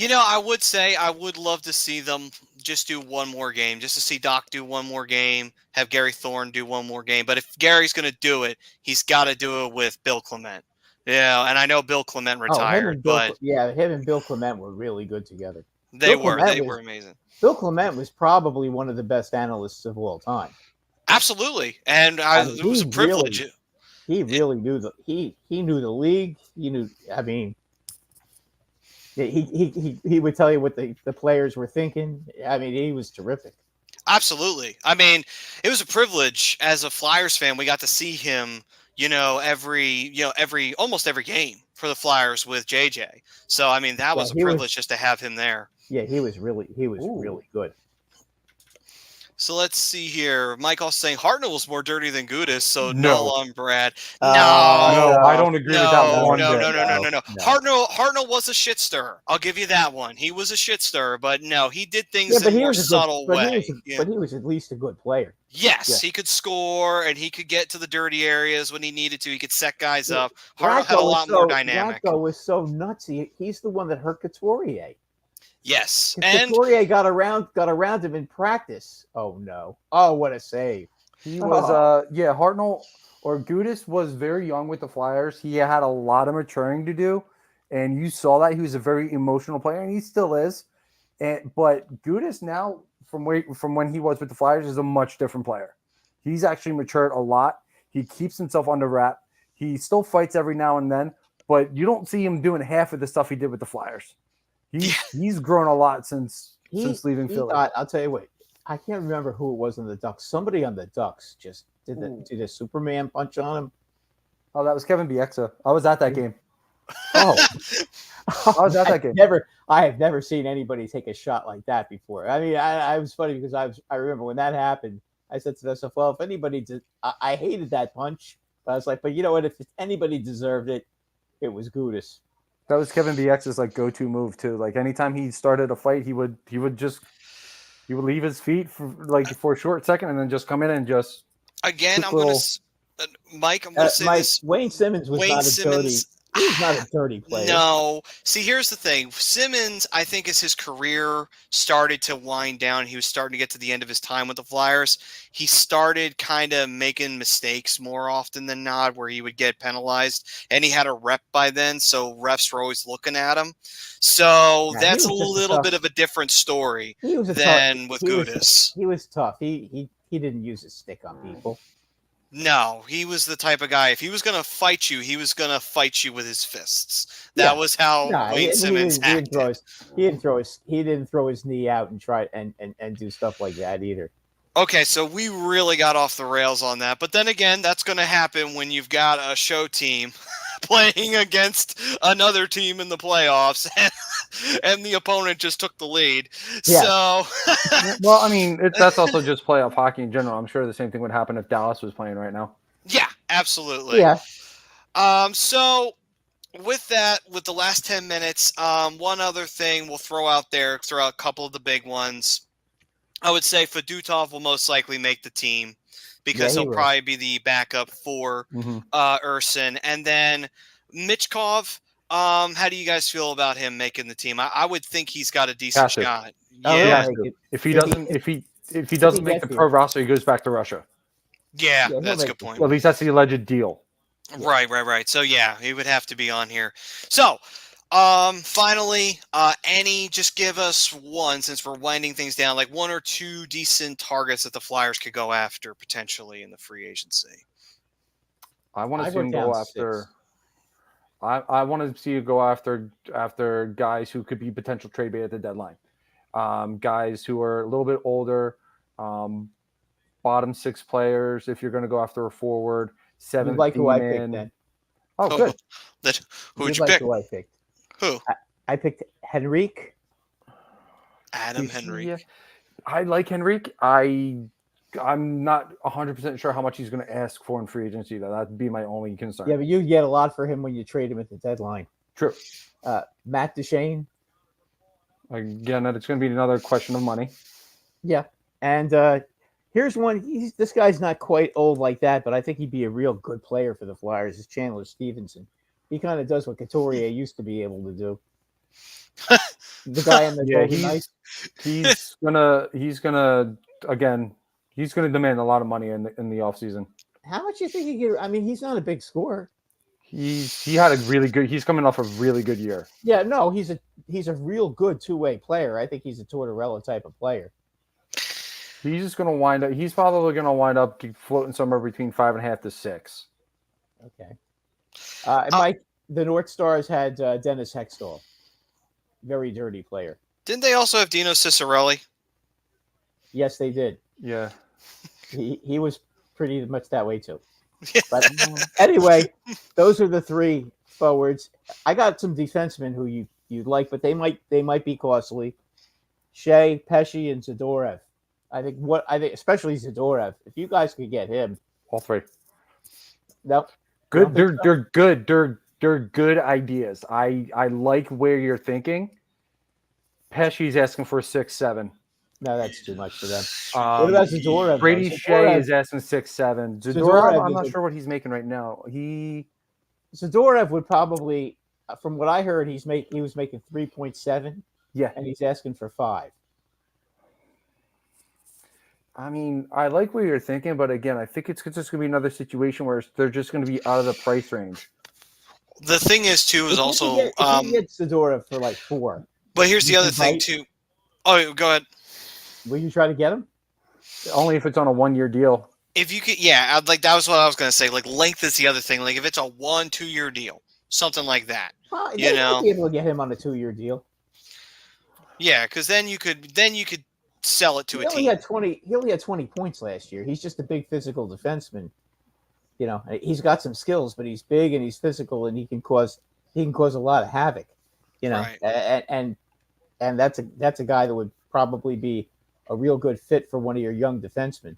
I would say I would love to see them just do one more game, just to see Doc do one more game, have Gary Thorne do one more game. But if Gary's going to do it, he's got to do it with Bill Clement. Yeah, and I know Bill Clement retired, him and Bill Clement were really good together. They were amazing. Bill Clement was probably one of the best analysts of all time. Absolutely, and it was a privilege. He really knew he knew the league. He knew. I mean. He would tell you what the players were thinking. I mean, he was terrific. Absolutely. I mean, it was a privilege as a Flyers fan. We got to see him, almost every game for the Flyers with JJ. So, I mean, that was a privilege just to have him there. Yeah, he was really good. So let's see here. Mike also saying Hartnell was more dirty than Gudas, so no on Brad. No, I don't agree with that one. No. Hartnell was a shit stirrer. I'll give you that one. He was a shit stirrer, but no, he did things in a more subtle way. But he was at least a good player. Yes, he could score and he could get to the dirty areas when he needed to. He could set guys up. Hartnell had a lot more dynamic. Ratko was so nuts. He's the one that hurt Couturier. Yes, and Couturier got around him in practice. Oh no! Oh, what a save! He was Hartnell or Gudas was very young with the Flyers. He had a lot of maturing to do, and you saw that he was a very emotional player, and he still is. But Gudas now, from when he was with the Flyers, is a much different player. He's actually matured a lot. He keeps himself under wrap. He still fights every now and then, but you don't see him doing half of the stuff he did with the Flyers. He's grown a lot since leaving Philly. I'll tell you what. I can't remember who it was on the Ducks. Somebody on the Ducks just did a Superman punch on him. Oh, that was Kevin Bieksa. I was at that game. Oh, I was at that game. I have never seen anybody take a shot like that before. I mean, I was funny because I remember when that happened. I said to myself, well, if anybody did, I hated that punch, but I was like, but you know what? If anybody deserved it, it was Gudas. That was Kevin BX's like go-to move too. Like anytime he started a fight, he would leave his feet for a short second and then just come in and just Again, quick I'm gonna little. Mike. I'm gonna say Mike, this. Wayne Simmons was Wayne not a dirty. Simmons. He was not a dirty player. No. See, here's the thing. Simmons, I think, as his career started to wind down, he was starting to get to the end of his time with the Flyers. He started kind of making mistakes more often than not, where he would get penalized, and he had a rep by then, so refs were always looking at him. So Yeah, that's a he was just a little tough- bit of a different story He was a than tough, with he was- Gudis. He was tough. He didn't use his stick on people. No, he was the type of guy. If he was going to fight you, he was going to fight you with his fists. That was how Wayne Simmons acted. He didn't throw his knee out and try and do stuff like that either. Okay, so we really got off the rails on that. But then again, that's going to happen when you've got a show team playing against another team in the playoffs, and the opponent just took the lead. Yeah. So, Well, I mean, that's also just playoff hockey in general. I'm sure the same thing would happen if Dallas was playing right now. yeah, absolutely. Yeah. So with that, with the last 10 minutes, one other thing we'll throw out a couple of the big ones. I would say Fedotov will most likely make the team because he'll probably be the backup for Urson. And then Michkov, how do you guys feel about him making the team? I would think he's got a decent shot. Yeah. If he doesn't make the pro roster, he goes back to Russia. Yeah, that's a good point. Well, at least that's the alleged deal. Right. So yeah, he would have to be on here. So finally, just give us one, since we're winding things down, like one or two decent targets that the Flyers could go after potentially in the free agency. I want to see him go after. I want to see you go after guys who could be potential trade bait at the deadline. Guys who are a little bit older, bottom six players. If you're going to go after a forward, seventh. Like who I picked then. Oh, good. Who'd you pick? Who I picked? Who? I picked Henrique. Adam Henrique. I like Henrique. I'm not 100% sure how much he's going to ask for in free agency, though. That'd be my only concern. Yeah, but you get a lot for him when you trade him at the deadline. True. Matt Duchene. Again, it's going to be another question of money. Yeah. And here's one. This guy's not quite old like that, but I think he'd be a real good player for the Flyers. Is Chandler Stevenson. He kind of does what Couturier used to be able to do. The guy in the Golden Knights. He's gonna demand a lot of money in the offseason. How much do you think he get? I mean, he's not a big scorer. He's coming off a really good year. Yeah, no, he's a real good two-way player. I think he's a Tortorella type of player. He's just gonna wind up. He's probably gonna wind up floating somewhere between 5.5 to 6. Okay. Mike, the North Stars had Dennis Hextall. Very dirty player. Didn't they also have Dino Ciccarelli? Yes, they did. Yeah. He was pretty much that way too. But anyway, those are the three forwards. I got some defensemen who you'd like, but they might be costly. Shea, Pesci, and Zadorev. I think especially Zadorev. If you guys could get him, all three. No. Good. They're good. They're good ideas. I like where you're thinking. Pesci's asking for 6-7. No, that's too much for them. What about Zadorev? Brady Shea is asking 6-7. Zadorev, I'm not sure what he's making right now. Zadorev would probably, from what I heard, he was making 3.7. Yeah, and he's asking for 5. I mean, I like what you're thinking, but again, I think it's just going to be another situation where they're just going to be out of the price range. The thing is, too, is also you can get Zadorev for like 4. But here's the other thing, too. Oh, go ahead. Will you try to get him? Only if it's on a 1-year deal. If you could, yeah, like that was what I was going to say. Like length is the other thing. Like if it's a 1-2 year deal, something like that. Well, you might be able to get him on a 2-year deal. Yeah, because then you could sell it to a team. He only had 20 points last year. He's just a big physical defenseman. You know, he's got some skills, but he's big and he's physical, and he can cause a lot of havoc. You know, right. and that's a guy that would probably be a real good fit for one of your young defensemen.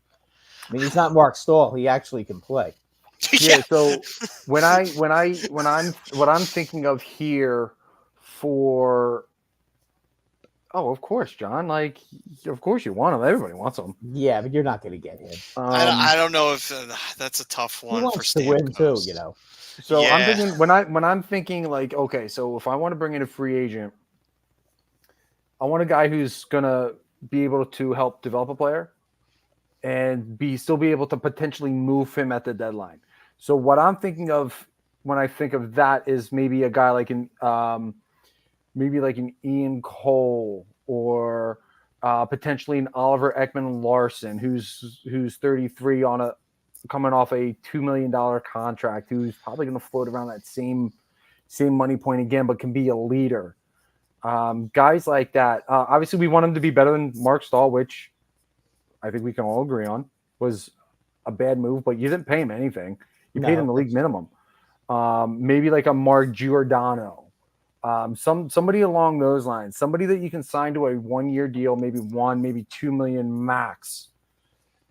I mean, he's not Mark Stahl. He actually can play. Yeah. So what I'm thinking of here for. Oh, of course, John. Like, of course you want him. Everybody wants him. Yeah, but you're not going to get him. I don't know if that's a tough He one for wants to win too, Stamkos. you know. So I'm Yeah. thinking when I'm thinking like, okay, so if I want to bring in a free agent, I want a guy who's gonna be able to help develop a player and still be able to potentially move him at the deadline. So what I'm thinking of when I think of that is maybe a guy like maybe like an Ian Cole or potentially an Oliver Ekman-Larsson, who's 33 coming off a $2 million contract, who's probably going to float around that same money point again, but can be a leader. Guys like that. Obviously, we want him to be better than Mark Stahl, which I think we can all agree on was a bad move, but you didn't pay him anything. You paid him the league minimum. Maybe like a Mark Giordano. Somebody along those lines, somebody that you can sign to a 1-year deal, maybe maybe 2 million max,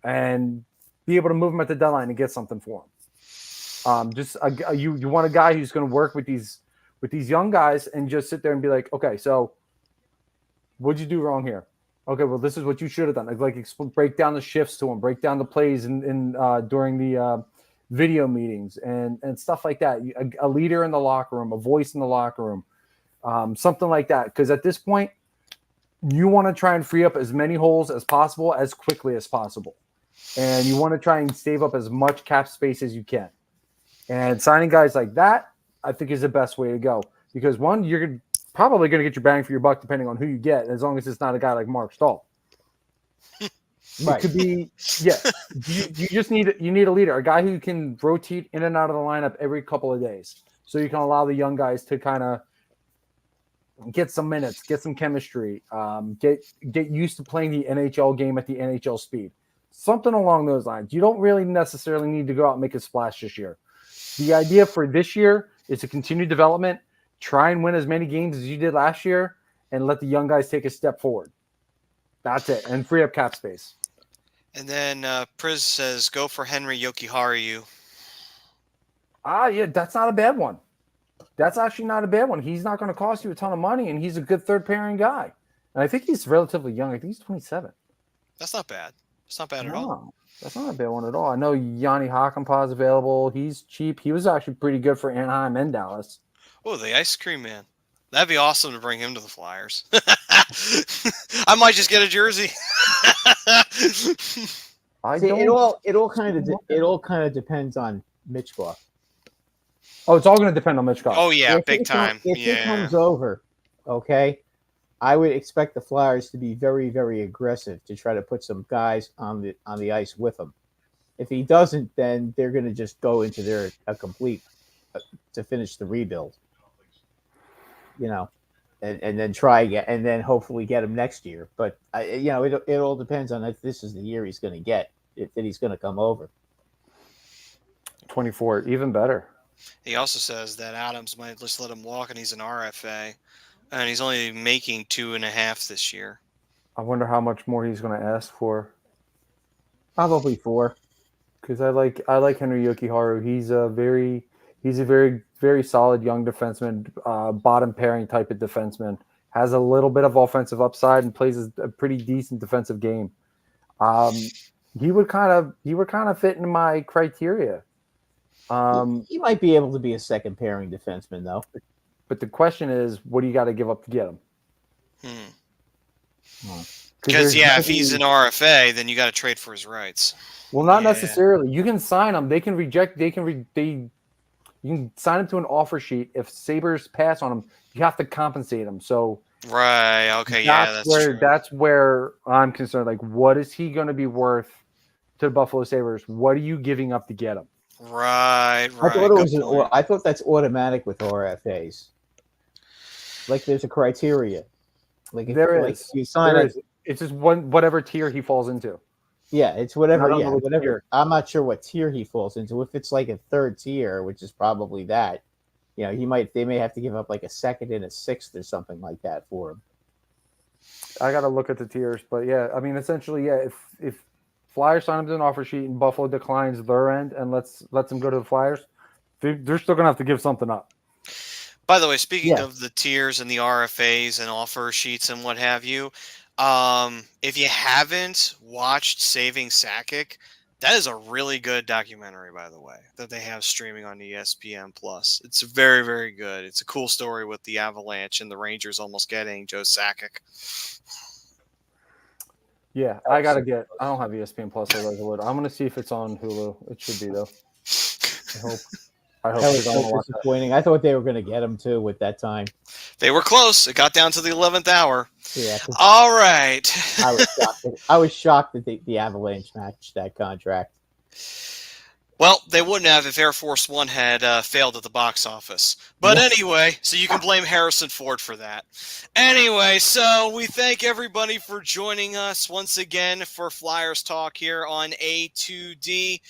and be able to move him at the deadline and get something for him. You want a guy who's going to work with these young guys and just sit there and be like, okay, so what'd you do wrong here? Okay, well, this is what you should have done. Break down the shifts to him, break down the plays during the video meetings and stuff like that. A leader in the locker room, a voice in the locker room, something like that. Because at this point, you want to try and free up as many holes as possible as quickly as possible. And you want to try and save up as much cap space as you can. And signing guys like that, I think, is the best way to go. Because one, you're probably going to get your bang for your buck depending on who you get, as long as it's not a guy like Mark Stahl. Right. It could be, yeah. You just need a leader, a guy who can rotate in and out of the lineup every couple of days, so you can allow the young guys to kind of get some minutes, get some chemistry, get used to playing the NHL game at the NHL speed, something along those lines. You don't really necessarily need to go out and make a splash this year. The idea for this year is to continue development, try and win as many games as you did last year, and let the young guys take a step forward. That's it, and free up cap space. And then Priz says, go for Henry Jokiharju. Yeah, that's not a bad one. That's actually not a bad one. He's not going to cost you a ton of money, and he's a good third pairing guy. And I think he's relatively young. I think he's 27. That's not bad. It's not bad at all. That's not a bad one at all. I know Yanni Hakanpää is available. He's cheap. He was actually pretty good for Anaheim and Dallas. Oh, the ice cream man. That'd be awesome to bring him to the Flyers. I might just get a jersey. It all kind of depends on Michkov. Oh, it's all going to depend on Michkov. Oh yeah, big time. If he comes over, okay, I would expect the Flyers to be very, very aggressive to try to put some guys on the ice with him. If he doesn't, then they're going to just go into a complete to finish the rebuild. You know, and then try again, and then hopefully get him next year. But it all depends on if this is the year he's going to get, if he's going to come over. 24, even better. He also says that Adams might just let him walk, and he's an RFA, and he's only making 2.5 this year. I wonder how much more he's going to ask for. Probably 4. Because I like Henry Jokiharju. He's a very, very solid young defenseman, bottom pairing type of defenseman. Has a little bit of offensive upside and plays a pretty decent defensive game. He would kind of fit into my criteria. He might be able to be a second pairing defenseman, though. But the question is, what do you got to give up to get him? Because if he's an RFA, then you got to trade for his rights. Well, not necessarily. You can sign him. They can reject. You can sign him to an offer sheet. If Sabres pass on him, you have to compensate him. So right, okay, that's true. That's where I'm concerned. Like, what is he going to be worth to the Buffalo Sabres? What are you giving up to get him? Right. I thought that's automatic with RFAs. Like, there's a criteria. Like, if you sign it, it's just whatever tier he falls into. Yeah, it's whatever. Whatever. I'm not sure what tier he falls into. If it's like a third tier, which is probably that, they may have to give up like a second and a sixth or something like that for him. I got to look at the tiers, but yeah, I mean, essentially, yeah. If Flyers sign him to an offer sheet and Buffalo declines their end and lets them go to the Flyers, they're still gonna have to give something up. By the way, speaking Yeah. of the tiers and the RFAs and offer sheets and what have you, if you haven't watched Saving Sakic, that is a really good documentary, by the way, that they have streaming on ESPN Plus. It's very, very good. It's a cool story with the Avalanche and the Rangers almost getting Joe Sakic. Yeah, I don't have ESPN Plus. I'm going to see if it's on Hulu. It should be, though. I hope. That was because I wanna so watch that. disappointing. I thought they were going to get him too with that time. They were close. It got down to the 11th hour. Yeah. 'cause All right. I was shocked that the Avalanche matched that contract. Well, they wouldn't have if Air Force One had failed at the box office. But Yeah. anyway, so you can blame Harrison Ford for that. Anyway, so we thank everybody for joining us once again for Flyers Talk here on A2D.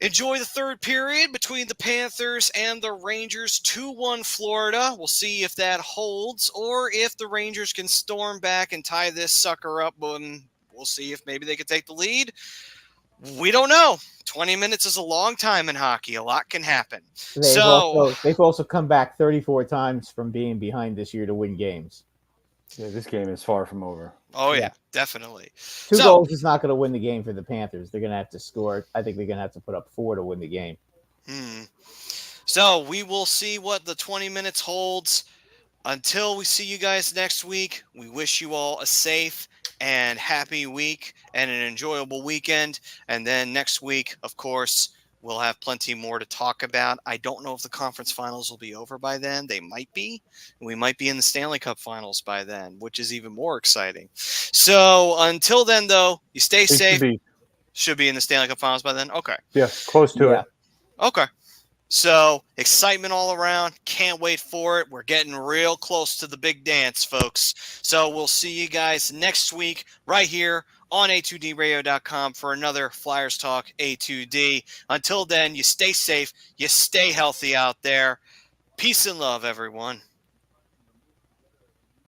Enjoy the third period between the Panthers and the Rangers. 2-1 Florida. We'll see if that holds or if the Rangers can storm back and tie this sucker up. And we'll see if maybe they can take the lead. We don't know. 20 minutes is a long time in hockey. A lot can happen. They've also come back 34 times from being behind this year to win games. Yeah, this game is far from over. Oh, yeah, definitely. Two goals is not going to win the game for the Panthers. They're going to have to score. I think they're going to have to put up 4 to win the game. So we will see what the 20 minutes holds. Until we see you guys next week, we wish you all a safe and happy week and an enjoyable weekend. And then next week, of course, we'll have plenty more to talk about. I don't know if the conference finals will be over by then. They might be. We might be in the Stanley Cup finals by then, which is even more exciting. So until then, though, you stay safe. Should be in the Stanley Cup finals by then? Okay. Yeah, close to it. Okay. So excitement all around. Can't wait for it. We're getting real close to the big dance, folks. So we'll see you guys next week right here on A2DRadio.com for another Flyers Talk A2D. Until then, you stay safe. You stay healthy out there. Peace and love, everyone.